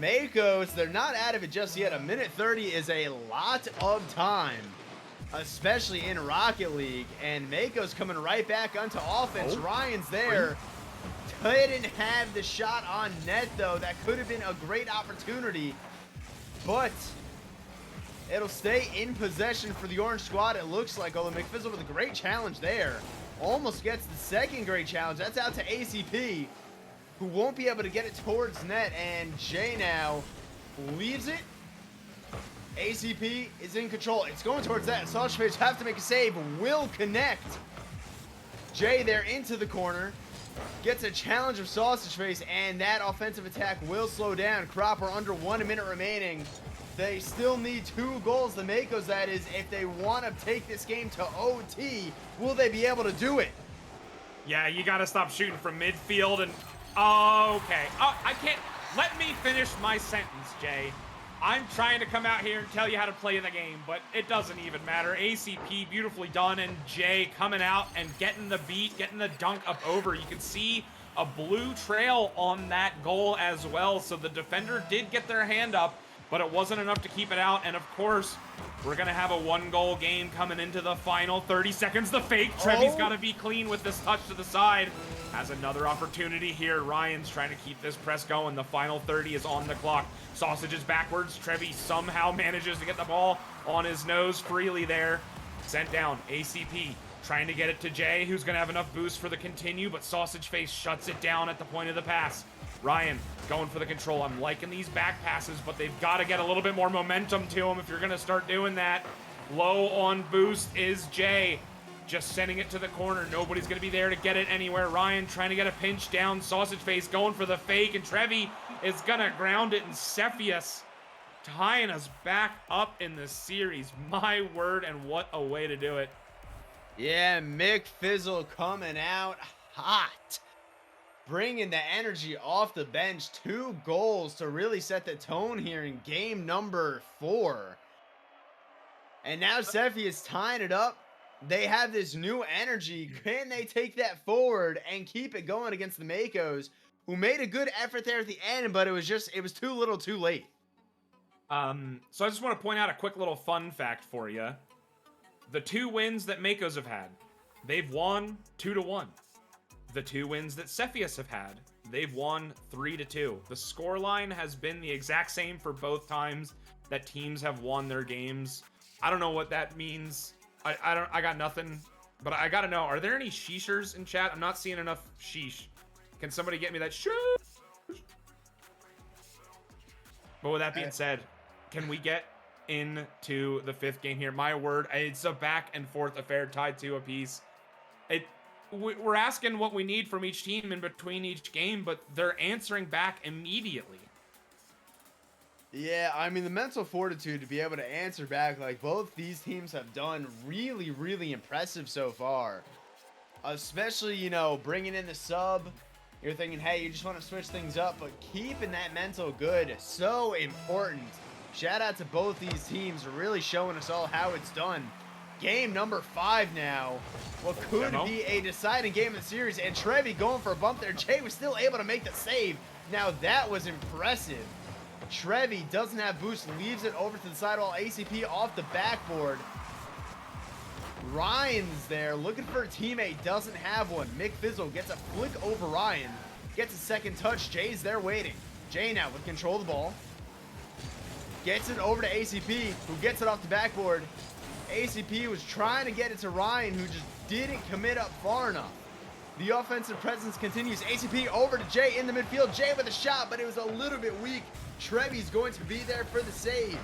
Makos, they're not out of it just yet. A minute 30 is a lot of time, especially in Rocket League. And Makos coming right back onto offense. Ryan's there. Didn't have the shot on net, though. That could have been a great opportunity. But it'll stay in possession for the orange squad, it looks like. Although McFizzle with a great challenge there. Almost gets the second great challenge. That's out to ACP, who won't be able to get it towards net. And Jay now leaves it. ACP is in control. It's going towards that. Sausage Face have to make a save. Will connect. Jay there into the corner. Gets a challenge of Sausage Face, and that offensive attack will slow down. Cropper under 1 minute remaining. They still need 2 goals, the Makos, that is, if they want to take this game to OT. Will they be able to do it?
Yeah, you got to stop shooting from midfield. And okay. I can't. Let me finish my sentence, Jay. I'm trying to come out here and tell you how to play the game, but it doesn't even matter. ACP, beautifully done, and Jay coming out and getting the beat, getting the dunk up over. You can see a blue trail on that goal as well, so the defender did get their hand up, but it wasn't enough to keep it out. And of course, we're going to have a 1-goal game coming into the final 30 seconds. The fake. Trevi's got to be clean with this touch to the side. Has another opportunity here. Ryan's trying to keep this press going. The final 30 is on the clock. Sausage is backwards. Trevi somehow manages to get the ball on his nose freely there. Sent down. ACP trying to get it to Jay, who's going to have enough boost for the continue, but Sausage Face shuts it down at the point of the pass. Ryan going for the control. I'm liking these back passes, but they've got to get a little bit more momentum to them if you're going to start doing that. Low on boost is Jay. Just sending it to the corner. Nobody's going to be there to get it anywhere. Ryan trying to get a pinch down. Sausage Face going for the fake, and Trevi is going to ground it, and Cepheus tying us back up in the series. My word, and what a way to do it.
Yeah, Mick Fizzle coming out hot. Bringing the energy off the bench. 2 goals to really set the tone here in game number 4. And now Cepheus tying it up. They have this new energy. Can they take that forward and keep it going against the Makos, who made a good effort there at the end, but it was too little too late.
So I just want to point out a quick little fun fact for you. The 2 wins that Makos have had, they've won 2-1. The 2 wins that Cepheus have had, they've won 3-2. The scoreline has been the exact same for both times that teams have won their games. I don't know what that means. I got nothing, but I gotta know, are there any sheeshers in chat? I'm not seeing enough sheesh. Can somebody get me that sheesh? But with that being said, can we get into the 5th game here? My word, it's a back and forth affair tied to a piece. We're asking what we need from each team in between each game, but they're answering back immediately.
Yeah, I mean, the mental fortitude to be able to answer back like both these teams have done, really, really impressive so far. Especially, you know, bringing in the sub. You're thinking, hey, you just want to switch things up, but keeping that mental good, so important. Shout out to both these teams, really showing us all how it's done. Game number 5 now. What could be a deciding game in the series, and Trevi going for a bump there. Jay was still able to make the save. Now that was impressive. Trevi doesn't have boost, leaves it over to the sidewall. ACP off the backboard. Ryan's there looking for a teammate, doesn't have one. Mick Fizzle gets a flick over Ryan, gets a second touch. Jay's there waiting. Jay now with control of the ball. Gets it over to ACP, who gets it off the backboard. ACP was trying to get it to Ryan, who just didn't commit up far enough. The offensive presence continues. ACP over to Jay in the midfield. Jay with a shot, but it was a little bit weak. Trevi's going to be there for the save.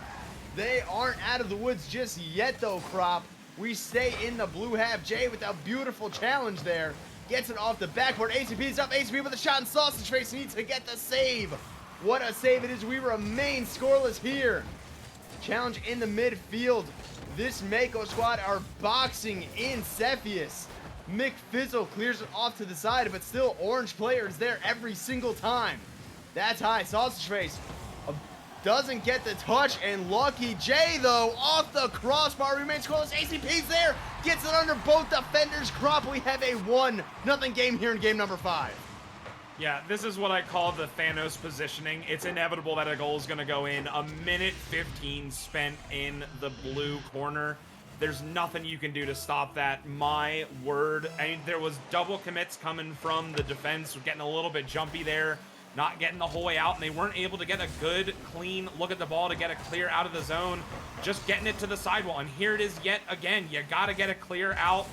They aren't out of the woods just yet, though, Prop. We stay in the blue half. Jay with a beautiful challenge there. Gets it off the backboard. ACP's up. ACP with a shot, and Sausage Face needs to get the save. What a save it is. We remain scoreless here. Challenge in the midfield. This Makos squad are boxing in Cepheus. Mick Fizzle clears it off to the side, but still orange players there every single time. That's high. Sausage Face doesn't get the touch, and Lucky J, though, off the crossbar, remains scoreless. ACP's there, gets it under both defenders. Crop, we have a 1-0 game here in game number 5.
Yeah, this is what I call the Thanos positioning. It's inevitable that a goal is going to go in. A minute 15 spent in the blue corner. There's nothing you can do to stop that. My word. I mean, there was double commits coming from the defense. We're getting a little bit jumpy there. Not getting the whole way out, and they weren't able to get a good, clean look at the ball to get it clear out of the zone. Just getting it to the sidewall, and here it is yet again. You got to get it clear out.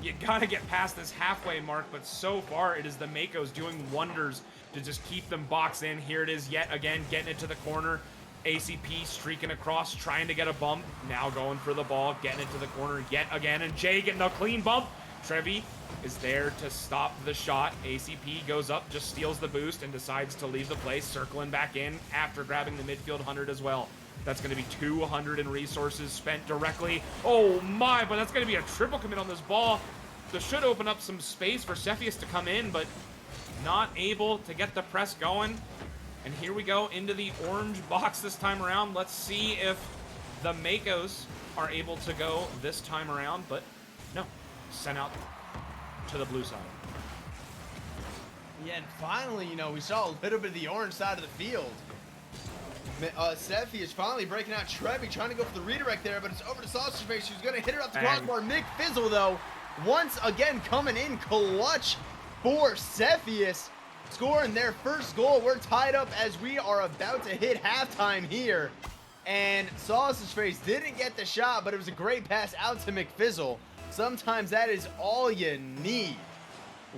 You got to get past this halfway mark, but so far it is the Makos doing wonders to just keep them boxed in. Here it is yet again, getting it to the corner. ACP streaking across, trying to get a bump. Now going for the ball, getting it to the corner yet again, and Jay getting a clean bump. Trevi is there to stop the shot. ACP goes up, just steals the boost, and decides to leave the play, circling back in after grabbing the midfield 100 as well. That's going to be 200 in resources spent directly. Oh my, but that's going to be a triple commit on this ball. This should open up some space for Cepheus to come in, but not able to get the press going. And here we go into the orange box this time around. Let's see if the Makos are able to go this time around, but no. Sent out to the blue side.
Yeah, and finally, you know, we saw a little bit of the orange side of the field. Cepheus finally breaking out. Trevi trying to go for the redirect there, but it's over to Sausage Face, who's going to hit it off the crossbar. Mick Fizzle, though, once again coming in clutch for Cepheus, scoring their first goal. We're tied up as we are about to hit halftime here. And Sausage Face didn't get the shot, but it was a great pass out to Mick Fizzle. Sometimes that is all you need.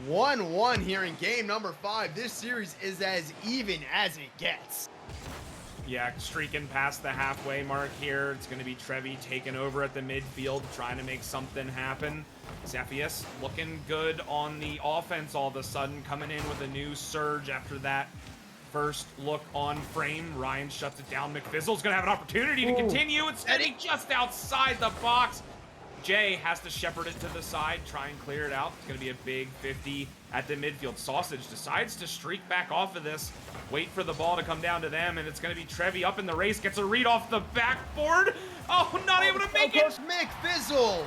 1-1 here in game number 5. This series is as even as it gets.
Yeah, streaking past the halfway mark here. It's going to be Trevi taking over at the midfield, trying to make something happen. Cepheus looking good on the offense all of a sudden, coming in with a new surge after that First look on frame. Ryan shuts it down. McFizzle's going to have an opportunity to continue. It's heading just outside the box. Jay has to shepherd it to the side, try and clear it out. It's going to be a big 50 at the midfield. Sausage decides to streak back off of this, wait for the ball to come down to them, and it's going to be Trevi up in the race, gets a read off the backboard. Oh, not able to make it.
McFizzle.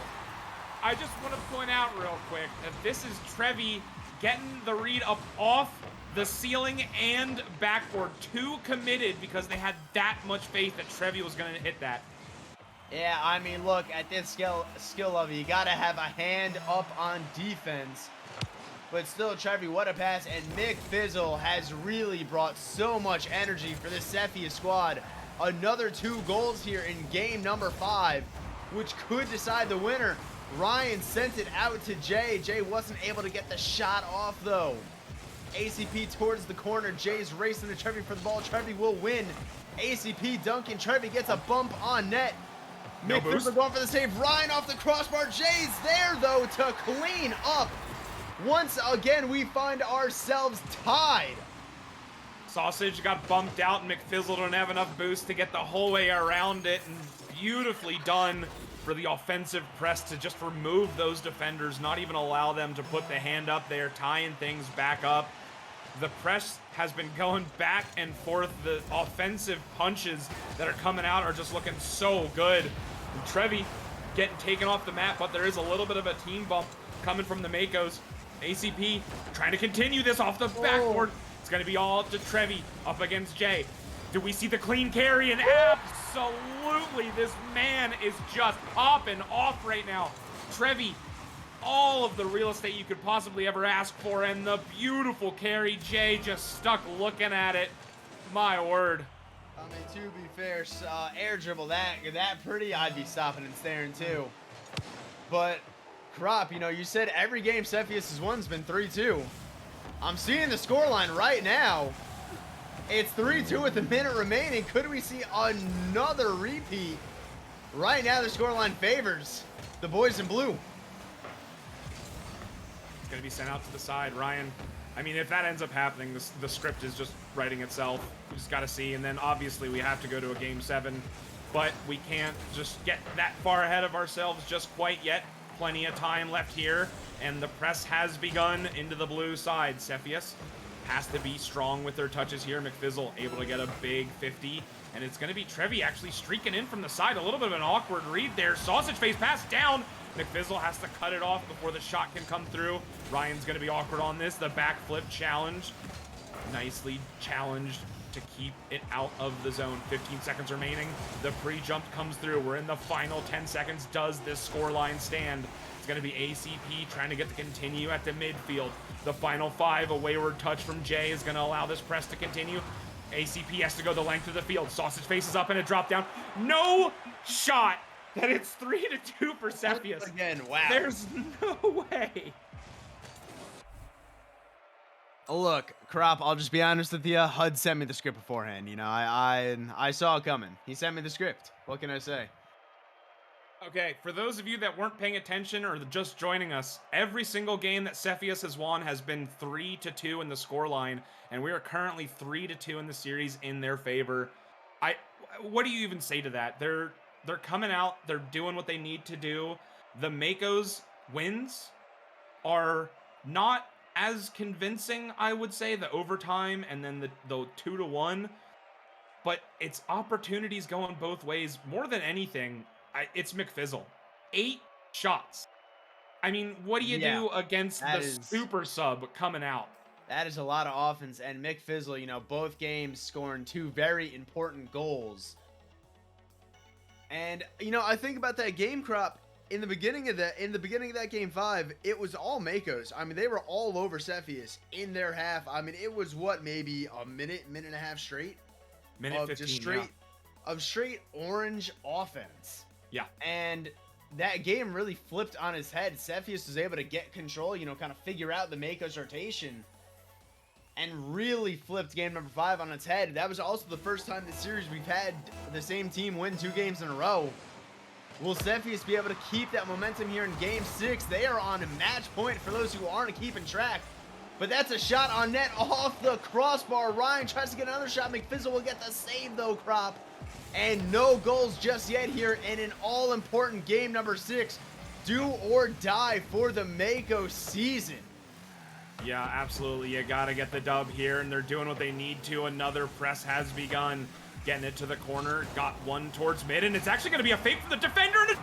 I just want to point out real quick that this is Trevi getting the read up off the ceiling and backboard. Too committed because they had that much faith that Trevi was going to hit that.
Yeah, I mean, look, at this skill level, you got to have a hand up on defense. But still, Trevi, what a pass. And McFizzle has really brought so much energy for this Cepheus squad. Another 2 goals here in game number 5, which could decide the winner. Ryan sent it out to Jay. Jay wasn't able to get the shot off, though. ACP towards the corner. Jay's racing to Trevi for the ball. Trevi will win. ACP Duncan. Trevi gets a bump on net.
No
McFizzle going for the save. Ryan off the crossbar. Jay's there, though, to clean up. Once again, we find ourselves tied.
Sausage got bumped out, and McFizzle don't have enough boost to get the whole way around it, and beautifully done for the offensive press to just remove those defenders, not even allow them to put the hand up there, tying things back up. The press has been going back and forth. The offensive punches that are coming out are just looking so good. And Trevi getting taken off the map, but there is a little bit of a team bump coming from the Makos. ACP trying to continue this off the backboard. It's going to be all to Trevi up against Jay. Do we see the clean carry? And absolutely, this man is just popping off right now. Trevi, all of the real estate you could possibly ever ask for, and the beautiful carry. Jay just stuck looking at it. My word.
I mean, to be fair, air dribble that pretty, I'd be stopping and staring too. But, Crop, you know, you said every game Cepheus has won's been 3-2. I'm seeing the scoreline right now. It's 3-2 with a minute remaining. Could we see another repeat? Right now, the scoreline favors the boys in blue.
It's going to be sent out to the side. Ryan, I mean, if that ends up happening, the script is just writing itself. We just got to see. And then, obviously, we have to go to a Game 7. But we can't just get that far ahead of ourselves just quite yet. Plenty of time left here. And the press has begun into the blue side. Cepheus has to be strong with their touches here. McFizzle able to get a big 50. And it's going to be Trevi actually streaking in from the side. A little bit of an awkward read there. Sausage face pass down. McFizzle has to cut it off before the shot can come through. Ryan's going to be awkward on this. The backflip challenge. Nicely challenged to keep it out of the zone. 15 seconds remaining. The pre-jump comes through. We're in the final 10 seconds. Does this scoreline stand? It's going to be ACP trying to get to continue at the midfield. The final 5, a wayward touch from Jay is going to allow this press to continue. ACP has to go the length of the field. Sausage faces up and a drop down. No shot. That it's 3-2 for Cepheus.
Again, wow.
There's no way.
Look, Crop, I'll just be honest with you. HUD sent me the script beforehand. You know, I saw it coming. He sent me the script. What can I say?
Okay, for those of you that weren't paying attention or just joining us, every single game that Cepheus has won has been 3-2 in the scoreline, and we are currently 3-2 in the series in their favor. What do you even say to that? They're coming out, they're doing what they need to do. The Makos wins are not as convincing, I would say, the overtime and then the 2-1, but it's opportunities going both ways. More than anything, it's McFizzle. 8 shots. I mean, what do you do against the super sub coming out?
That is a lot of offense, and McFizzle, you know, both games scoring 2 very important goals. And, you know, I think about that game, Crop. In the beginning of that game 5, it was all Makos. I mean, they were all over Cepheus in their half. I mean, it was what, maybe a minute and a half straight?
Minute 15,
of straight orange offense.
Yeah.
And that game really flipped on his head. Cepheus was able to get control, you know, kind of figure out the Makos rotation, and really flipped game number 5 on its head. That was also the first time this series we've had the same team win 2 games in a row. Will Cepheus be able to keep that momentum here in game 6? They are on a match point for those who aren't keeping track. but that's a shot on net off the crossbar. Ryan tries to get another shot. McFizzle will get the save though, Crop. And no goals just yet here in an all-important game number 6. Do or die for the Makos season.
Yeah, absolutely. You got to get the dub here, and they're doing what they need to. Another press has begun. Getting it to the corner. Got one towards mid, and it's actually going to be a fake from the defender, and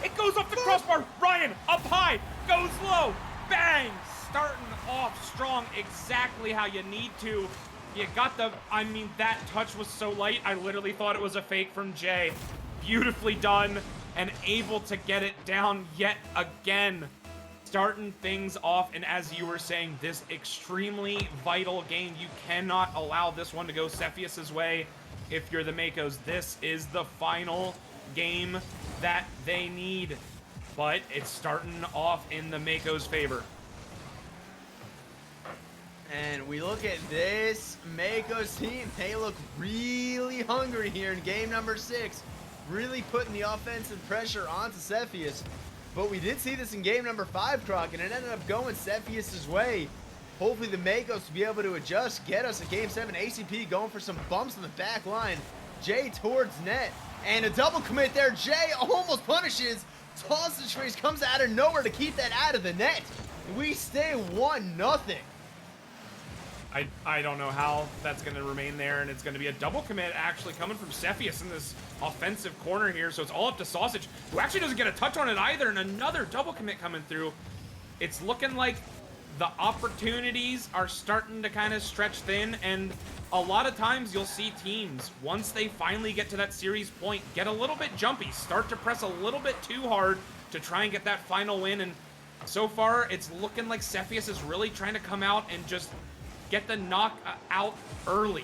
it goes off the crossbar. Ryan, up high, goes low. Bang! Starting off strong, exactly how you need to. You got the, I mean, that touch was so light, I literally thought it was a fake from Jay. Beautifully done, and able to get it down yet again. Starting things off, and as you were saying, this extremely vital game. You cannot allow this one to go Cepheus's way if you're the Makos. This is the final game that they need, but it's starting off in the Makos' favor.
And we look at this Makos team. They look really hungry here in game number 6. Really putting the offensive pressure onto Cepheus. But we did see this in game number 5, Croc, and it ended up going Cepheus' way. Hopefully the Makos will be able to adjust, get us a game 7. ACP going for some bumps on the back line. Jay towards net. And a double commit there. Jay almost punishes. Sausage Face comes out of nowhere to keep that out of the net. We stay 1-0.
I don't know how that's going to remain there, and it's going to be a double commit actually coming from Cepheus in this offensive corner here, so it's all up to Sausage, who actually doesn't get a touch on it either, and another double commit coming through. It's looking like the opportunities are starting to kind of stretch thin, and a lot of times you'll see teams, once they finally get to that series point, get a little bit jumpy, start to press a little bit too hard to try and get that final win, and so far it's looking like Cepheus is really trying to come out and just get the knock out early.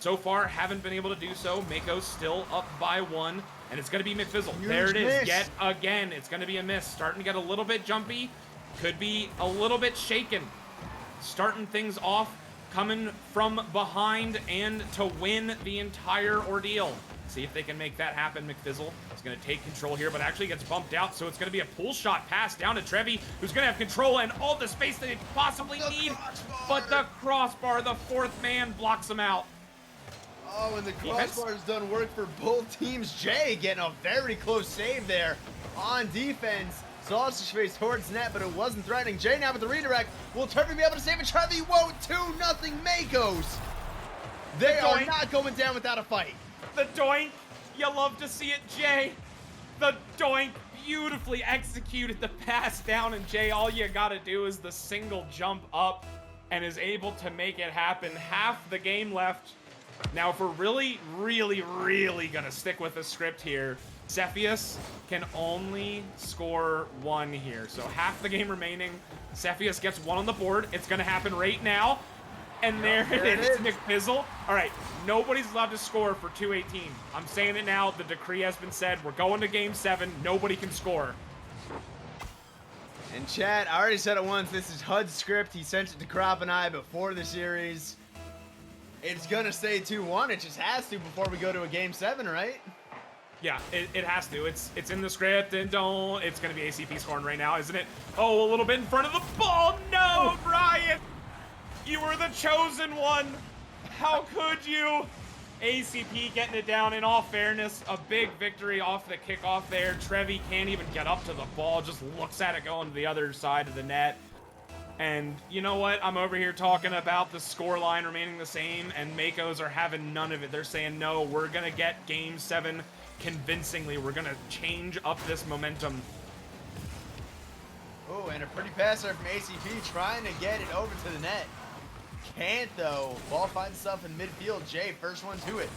So far, haven't been able to do so. Makos still up by 1, and it's going to be McFizzle.
Huge
there it is,
miss.
yet again. It's going to be a miss. Starting to get a little bit jumpy. Could be a little bit shaken. Starting things off, coming from behind, and to win the entire ordeal. See if they can make that happen. McFizzle is going to take control here, but actually gets bumped out, so it's going to be a pull shot pass down to Trevi, who's going to have control and all the space that they possibly need. But the crossbar, the 4th man, blocks him out.
Oh, and the crossbar's done work for both teams. Jay getting a very close save there on defense. Sausage Face towards net, but it wasn't threatening. Jay now with the redirect. Will Trevi be able to save it? Trevi won't. 2-0 Makos. They are not going down without a fight.
The doink, you love to see it, Jay. The doink, beautifully executed the pass down, and Jay, all you gotta do is the single jump up and is able to make it happen. Half the game left. Now, if we're really, really, really gonna stick with the script here, Cepheus can only score 1 here. So half the game remaining. Cepheus gets 1 on the board. It's gonna happen right now. And there it is, McFizzle. All right, nobody's allowed to score for 2:18. I'm saying it now. The decree has been said. We're going to game 7. Nobody can score.
And chat, I already said it once. This is HUD's script. He sent it to Crop and I before the series. It's going to stay 2-1. It just has to before we go to a game 7, right?
Yeah, it has to. It's in the script, and it's going to be ACP scoring right now, isn't it? Oh, a little bit in front of the ball. No, Brian. You were the chosen one. How could you? ACP getting it down. In all fairness, a big victory off the kickoff there. Trevi can't even get up to the ball. Just looks at it going to the other side of the net. And you know what? I'm over here talking about the score line remaining the same, and Makos are having none of it. They're saying, no, we're going to get game 7 convincingly. We're going to change up this momentum.
Oh, and a pretty pass there from ACP trying to get it over to the net. Can't though. Ball finds itself in midfield. Jay, first one to it.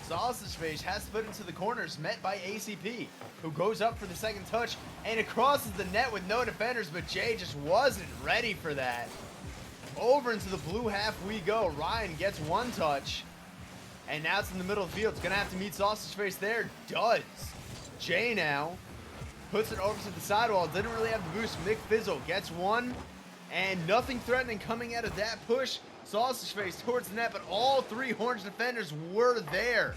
Sausage Face has to put it into the corners, met by ACP, who goes up for the second touch, and it crosses the net with no defenders, but Jay just wasn't ready for that. Over into the blue half we go. Ryan gets 1 touch, and now it's in the middle of the field. It's going to have to meet Sausage Face there. Does. Jay now puts it over to the sidewall. Didn't really have the boost. McFizzle gets 1. And nothing threatening coming out of that push. Sausage Face towards the net, but all 3 Orange defenders were there.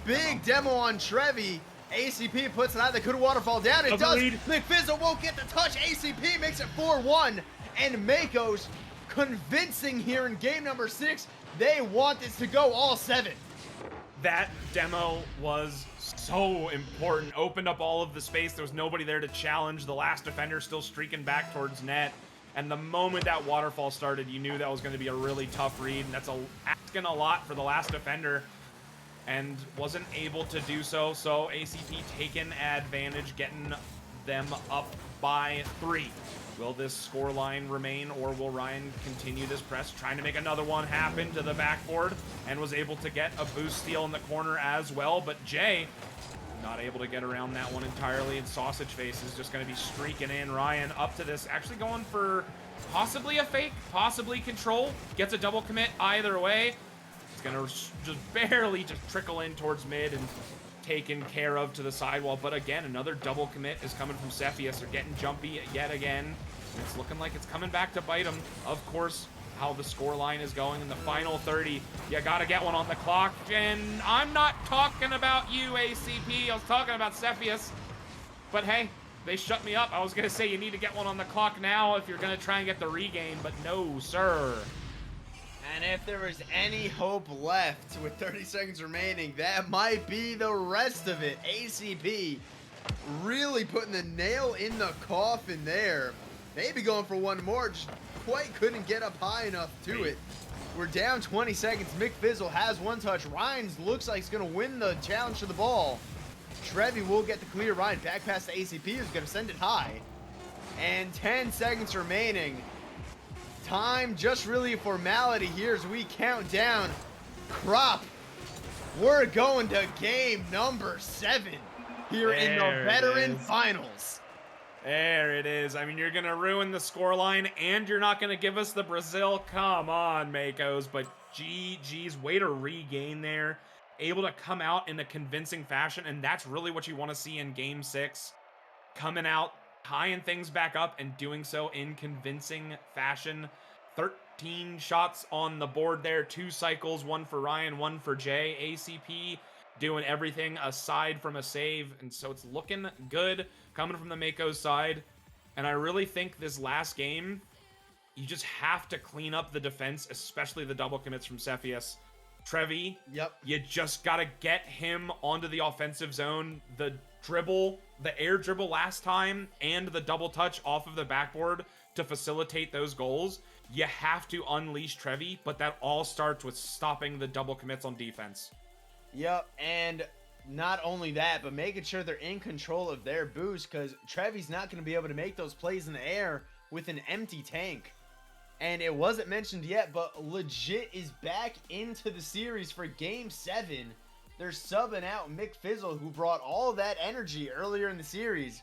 Big demo on Trevi. ACP puts it out. They could waterfall down. It does. McFizzle won't get the touch. ACP makes it 4-1. And Makos convincing here in game number 6. They want this to go all 7.
That demo was so important. Opened up all of the space. There was nobody there to challenge. The last defender still streaking back towards net. And the moment that waterfall started, you knew that was going to be a really tough read. And that's asking a lot for the last defender. And wasn't able to do so. So ACP taking advantage, getting them up by 3. Will this scoreline remain, or will Ryan continue this press, trying to make another one happen to the backboard, and was able to get a boost steal in the corner as well, but Jay not able to get around that one entirely, and Sausage Face is just going to be streaking in. Ryan up to this, actually going for possibly a fake, possibly control, gets a double commit either way. It's going to just barely just trickle in towards mid and taken care of to the sidewall, but again, another double commit is coming from Cepheus. They're getting jumpy yet again, and it's looking like it's coming back to bite them. Of course, how the score line is going in the final 30, you gotta get one on the clock, and I'm not talking about you, ACP, I was talking about Cepheus, but hey, they shut me up. I was gonna say you need to get one on the clock now if you're gonna try and get the regain, but no, sir.
And if there was any hope left with 30 seconds remaining, that might be the rest of it. ACP really putting the nail in the coffin there. Maybe going for one more, just quite couldn't get up high enough to it. We're down 20 seconds. Mick Fizzle has one touch. Ryan's looks like he's going to win the challenge to the ball. Trevi will get the clear. Ryan back past the ACP, who's going to send it high. And 10 seconds remaining. Time just really a formality here as we count down. Crop, we're going to game number 7 here in the veteran finals.
There it is. I mean, you're going to ruin the scoreline and you're not going to give us the Brazil. Come on, Makos. But GG's, way to regain there. Able to come out in a convincing fashion, and that's really what you want to see in game 6. Coming out, tying things back up, and doing so in convincing fashion. 13 shots on the board there, 2 cycles, 1 for Ryan, 1 for Jay. ACP doing everything aside from a save, and so it's looking good coming from the Makos side. And I really think this last game, you just have to clean up the defense, especially the double commits from Cepheus. Trevi,
yep,
you just got to get him onto the offensive zone. The dribble, the air dribble last time, and the double touch off of the backboard to facilitate those goals. You have to unleash Trevi, but that all starts with stopping the double commits on defense.
Yep, and not only that, but making sure they're in control of their boost, because Trevi's not going to be able to make those plays in the air with an empty tank. And it wasn't mentioned yet, but Legit is back into the series for Game 7. They're subbing out Mick Fizzle, who brought all that energy earlier in the series.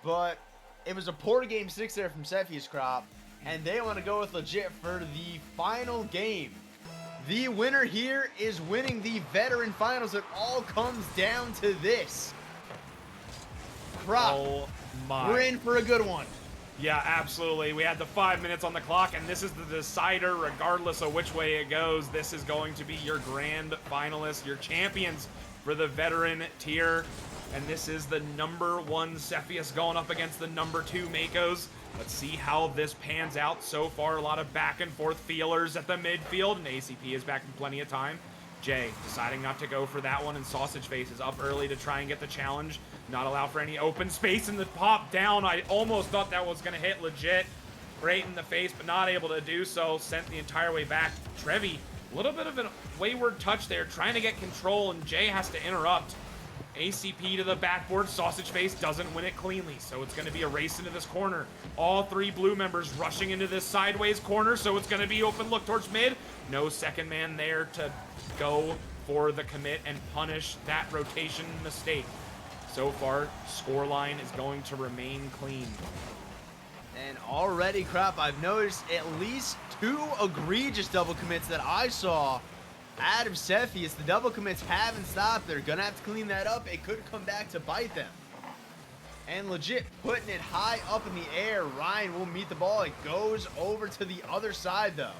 But it was a poor Game 6 there from Cepheus Crop, and they want to go with Legit for the final game. The winner here is winning the veteran finals. It all comes down to this. Crop,
oh my,
we're in for a good one.
Yeah, absolutely. We had the 5 minutes on the clock, and this is the decider. Regardless of which way it goes, this is going to be your grand finalists, your champions for the veteran tier. And this is the #1 Cepheus going up against the #2 Makos. Let's see how this pans out. So far, a lot of back and forth feelers at the midfield, and ACP is back in plenty of time. Jay deciding not to go for that one, and Sausage Face is up early to try and get the challenge. Not allow for any open space in the pop down. I almost thought that was going to hit Legit right in the face, but not able to do so. Sent the entire way back. Trevi, a little bit of a wayward touch there, trying to get control, and Jay has to interrupt. ACP to the backboard. Sausage Face doesn't win it cleanly, so it's going to be a race into this corner. All 3 blue members rushing into this sideways corner, so it's going to be open look towards mid. No second man there to go for the commit and punish that rotation mistake. So far, scoreline is going to remain clean.
And already, Crop, I've noticed at least 2 egregious double commits that I saw out of Cepheus. The double commits haven't stopped. They're going to have to clean that up. It could come back to bite them. And Legit putting it high up in the air. Ryan will meet the ball. It goes over to the other side, though.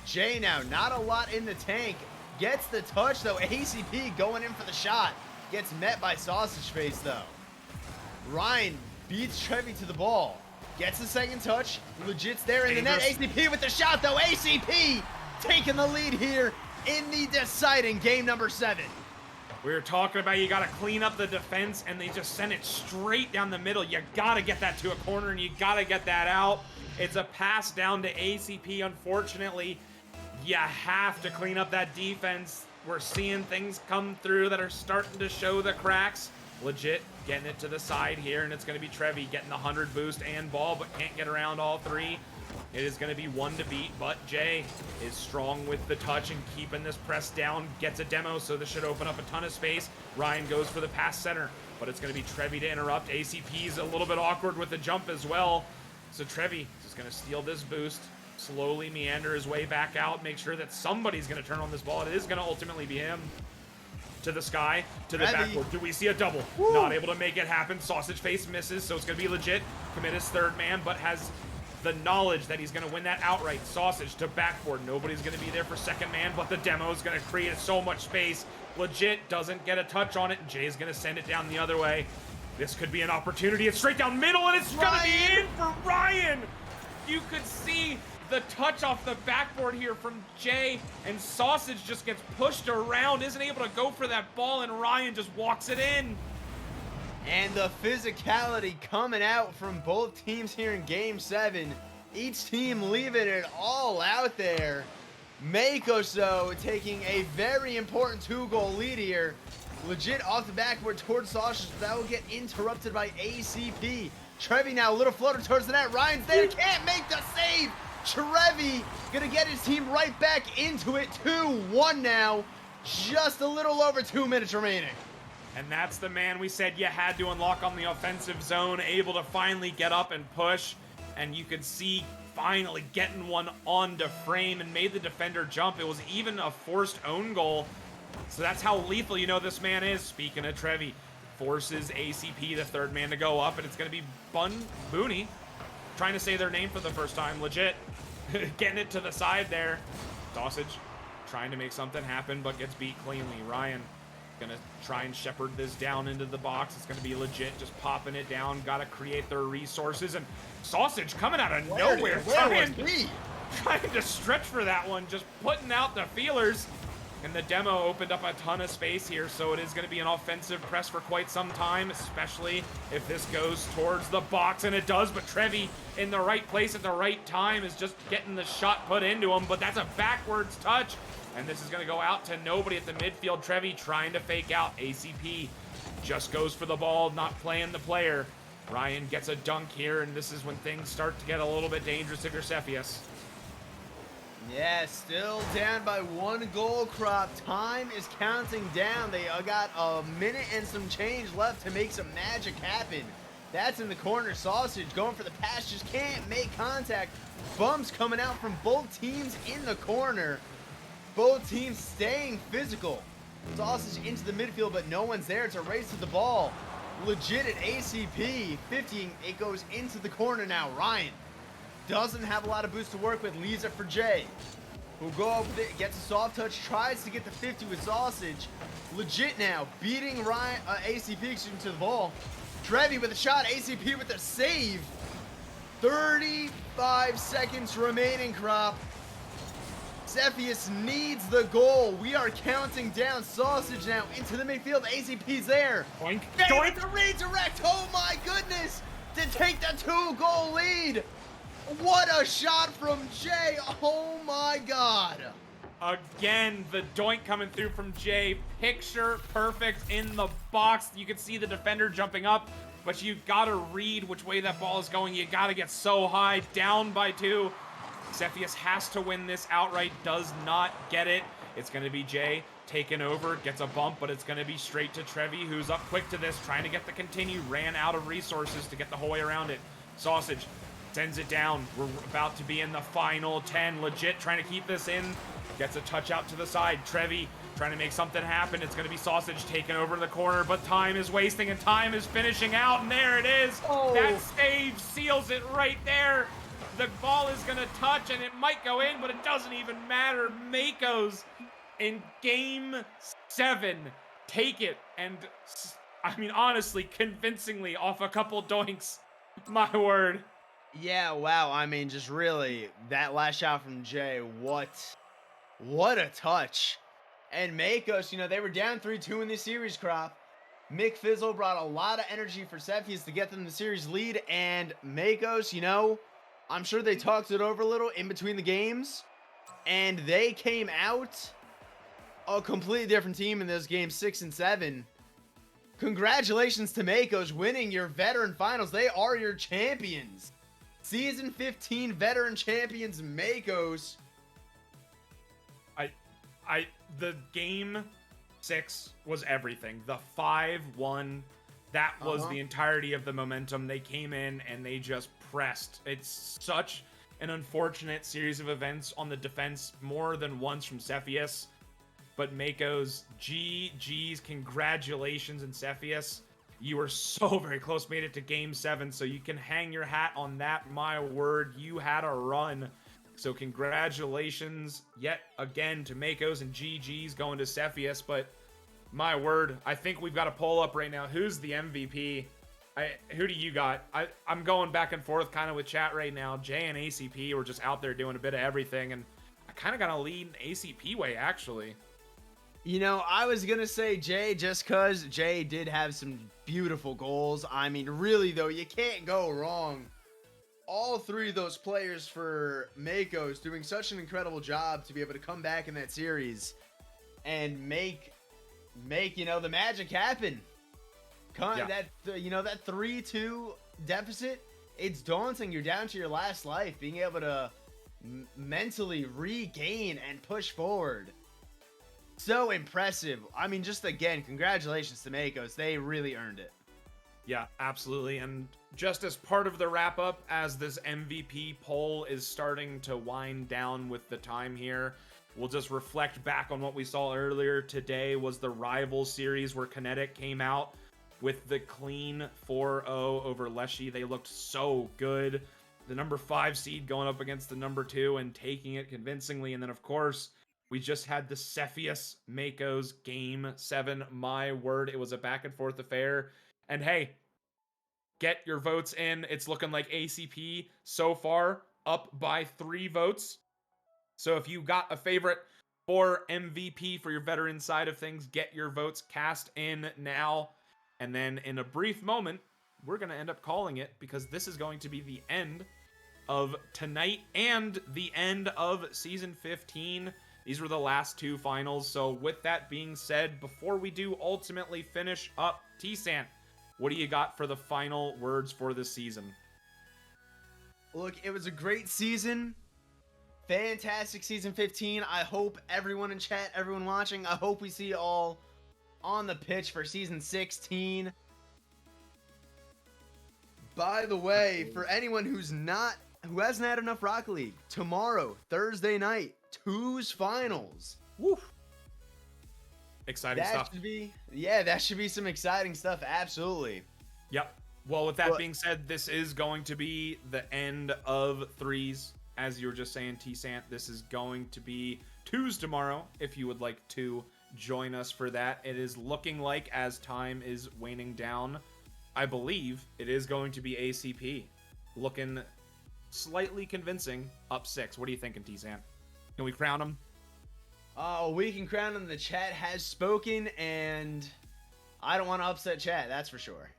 Jay now, not a lot in the tank. Gets the touch, though. ACP going in for the shot. Gets met by Sausage Face, though. Ryan beats Trevi to the ball. Gets the second touch. Legit's there in the net.
Dangerous.
ACP with the shot, though. ACP taking the lead here in the deciding game number 7.
We were talking about you got to clean up the defense, and they just sent it straight down the middle. You got to get that to a corner, and you got to get that out. It's a pass down to ACP. Unfortunately, you have to clean up that defense. We're seeing things come through that are starting to show the cracks. Legit getting it to the side here, and it's going to be Trevi getting the 100 boost and ball, but can't get around all 3. It is going to be 1 to beat, but Jay is strong with the touch and keeping this press down. Gets a demo, so this should open up a ton of space. Ryan goes for the pass center, but it's going to be Trevi to interrupt. ACP's a little bit awkward with the jump as well. So Trevi is going to steal this boost, slowly meander his way back out, make sure that somebody's going to turn on this ball. It is going to ultimately be him. To the sky, to the backboard. Do we see a double? Woo. Not able to make it happen. Sausage Face misses, so it's going to be Legit. Commit his 3rd man, but has the knowledge that he's going to win that outright. Sausage to backboard. Nobody's going to be there for 2nd man, but the demo is going to create so much space. Legit doesn't get a touch on it, and Jay's going to send it down the other way. This could be an opportunity. It's straight down middle, and it's going to be in for Ryan. You could see the touch off the backboard here from Jay, and Sausage just gets pushed around, isn't able to go for that ball, and Ryan just walks it in.
And the physicality coming out from both teams here in game 7. Each team leaving it all out there. Makos, though, taking a very important 2-goal lead here. Legit off the backboard towards Sausage, but that will get interrupted by ACP. Trevi now, a little floater towards the net. Ryan's there, can't make the save. Trevi gonna get his team right back into it. 2-1 now. Just a little over 2 minutes remaining.
And that's the man we said you had to unlock on the offensive zone, able to finally get up and push. And you could see finally getting one onto frame and made the defender jump. It was even a forced own goal. So that's how lethal you know this man is. Speaking of Trevi, forces ACP, the 3rd man, to go up, and it's going to be Booney. Trying to say their name for the first time. Legit. Getting it to the side there. Sausage trying to make something happen, but gets beat cleanly. Ryan gonna try and shepherd this down into the box. It's gonna be Legit, just popping it down. Gotta create their resources, and Sausage coming out of nowhere, trying to stretch for that one, just putting out the feelers. And the demo opened up a ton of space here, so it is going to be an offensive press for quite some time, especially if this goes towards the box, and it does, but Trevi in the right place at the right time is just getting the shot put into him, but that's a backwards touch, and this is going to go out to nobody at the midfield. Trevi trying to fake out. ACP just goes for the ball, not playing the player. Ryan gets a dunk here, and this is when things start to get a little bit dangerous if you're Cepheus.
Yeah, still down by 1 goal crop. Time is counting down. They got a minute and some change left to make some magic happen. That's in the corner. Sausage going for the pass, just can't make contact. Bumps coming out from both teams in the corner. Both teams staying physical. Sausage into the midfield, but no one's there. It's a race to the ball. Legit at ACP. 50, it goes into the corner now. Ryan doesn't have a lot of boost to work with, leaves it for Jay, who'll go up with it, gets a soft touch, tries to get the 50 with Sausage. Legit now, beating Ryan, ACP to the ball. Trevi with a shot, ACP with a save. 35 seconds remaining, crop. Cepheus needs the goal. We are counting down. Sausage now into the midfield. ACP's there.
Boink.
Doink. The redirect. Oh my goodness. To take the 2-goal lead. What a shot from Jay. Oh my God.
Again, the doink coming through from Jay. Picture perfect in the box. You can see the defender jumping up, but you gotta read which way that ball is going. You gotta get so high, down by 2. Cepheus has to win this outright, does not get it. It's gonna be Jay taking over, gets a bump, but it's gonna be straight to Trevi, who's up quick to this, trying to get the continue, ran out of resources to get the whole way around it. Sausage sends it down. We're about to be in the final 10. Legit trying to keep this in. Gets a touch out to the side. Trevi trying to make something happen. It's going to be Sausage taking over the corner, but time is wasting and time is finishing out, and there it is.
Oh.
That save seals it right there. The ball is going to touch, and it might go in, but it doesn't even matter. Makos in game 7 take it, and I mean, honestly, convincingly off a couple doinks. My word.
Yeah, wow. I mean, just really that last shot from Jay. What a touch. And Makos, they were down 3-2 in this series, Crop. Mick Fizzle brought a lot of energy for Cepheus to get them the series lead. And Makos, I'm sure they talked it over a little in between the games. And they came out a completely different team in those games 6 and 7. Congratulations to Makos winning your veteran finals. They are your champions. Season 15 veteran champions Makos.
The game 6 was everything. The 5-1, that was the entirety of the momentum. They came in and they just pressed. It's such an unfortunate series of events on the defense more than once from Cepheus. But Makos, GG's, congratulations in Cepheus. You were so very close, made it to game 7, so you can hang your hat on that. My word, you had a run. So congratulations yet again to Makos and GG's going to Cepheus. But my word, I think we've got a poll up right now. Who's the MVP? Who do you got? I'm going back and forth kind of with chat right now. Jay and ACP were just out there doing a bit of everything, and I kind of got to lean ACP way, actually.
I was going to say Jay just because Jay did have some beautiful goals. I mean, really, though, you can't go wrong. All three of those players for Makos doing such an incredible job to be able to come back in that series and make the magic happen. That 3-2 deficit, it's daunting. You're down to your last life. Being able to mentally regain and push forward. So impressive. I mean, just again, congratulations to Makos. They really earned it.
Yeah, absolutely. And just as part of the wrap up, as this MVP poll is starting to wind down with the time here, we'll just reflect back on what we saw earlier. Today was the rival series where Kinetic came out with the clean 4-0 over Leshy. They looked so good. The number 5 seed going up against the number 2 and taking it convincingly. And then, of course, we just had the Cepheus Makos game 7. My word, it was a back and forth affair. And hey, get your votes in. It's looking like ACP so far up by 3 votes. So if you got a favorite for MVP for your veteran side of things, get your votes cast in now. And then in a brief moment, we're going to end up calling it, because this is going to be the end of tonight and the end of season 15. These were the last 2 finals. So with that being said, before we do ultimately finish up, T-Sant, what do you got for the final words for this season?
Look, it was a great season. Fantastic season 15. I hope everyone in chat, everyone watching, I hope we see you all on the pitch for season 16. By the way, for anyone who hasn't had enough Rocket League, tomorrow, Thursday night, 2's finals.
Woo! Exciting stuff.
That should be some exciting stuff. Absolutely.
Yep. Well, with that being said, this is going to be the end of 3's. As you were just saying, T-Sant, this is going to be 2's tomorrow, if you would like to join us for that. It is looking like, as time is waning down, I believe it is going to be ACP. Looking slightly convincing, up 6. What are you thinking, T-Sant? Can we crown him?
Oh, we can crown him. The chat has spoken, and I don't want to upset chat, that's for sure.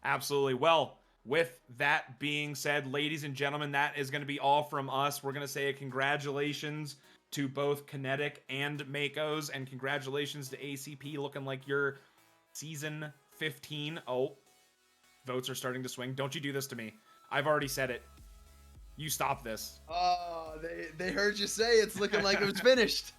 Absolutely. Well, with that being said, ladies and gentlemen, that is going to be all from us. We're going to say a congratulations to both Kinetic and Makos, and congratulations to ACP, looking like your season 15. Oh, votes are starting to swing. Don't you do this to me. I've already said it. You stop this.
Oh, they heard you say it's looking like it was finished.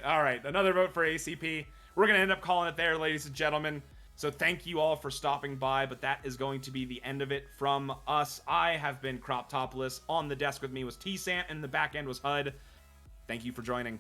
All right, another vote for ACP. We're going to end up calling it there, ladies and gentlemen. So thank you all for stopping by, but that is going to be the end of it from us. I have been Crop Topless. On the desk with me was T-Sant, and the back end was HUD. Thank you for joining.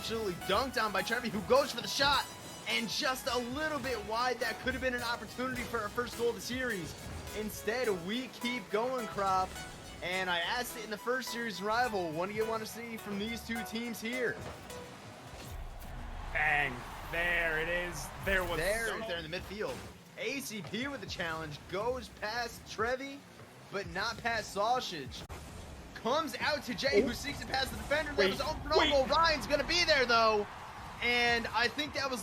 absolutely dunked on by Trevi, who goes for the shot. And just a little bit wide. That could have been an opportunity for our first goal of the series. Instead, we keep going, Crop. And I asked it in the first series rival, what do you want to see from these two teams here?
Bang. There it is. There in
the midfield. ACP with the challenge, goes past Trevi, but not past Sausage. Comes out to Jay, who seeks it past the defender. That was open. Ryan's gonna be there though, and I think that was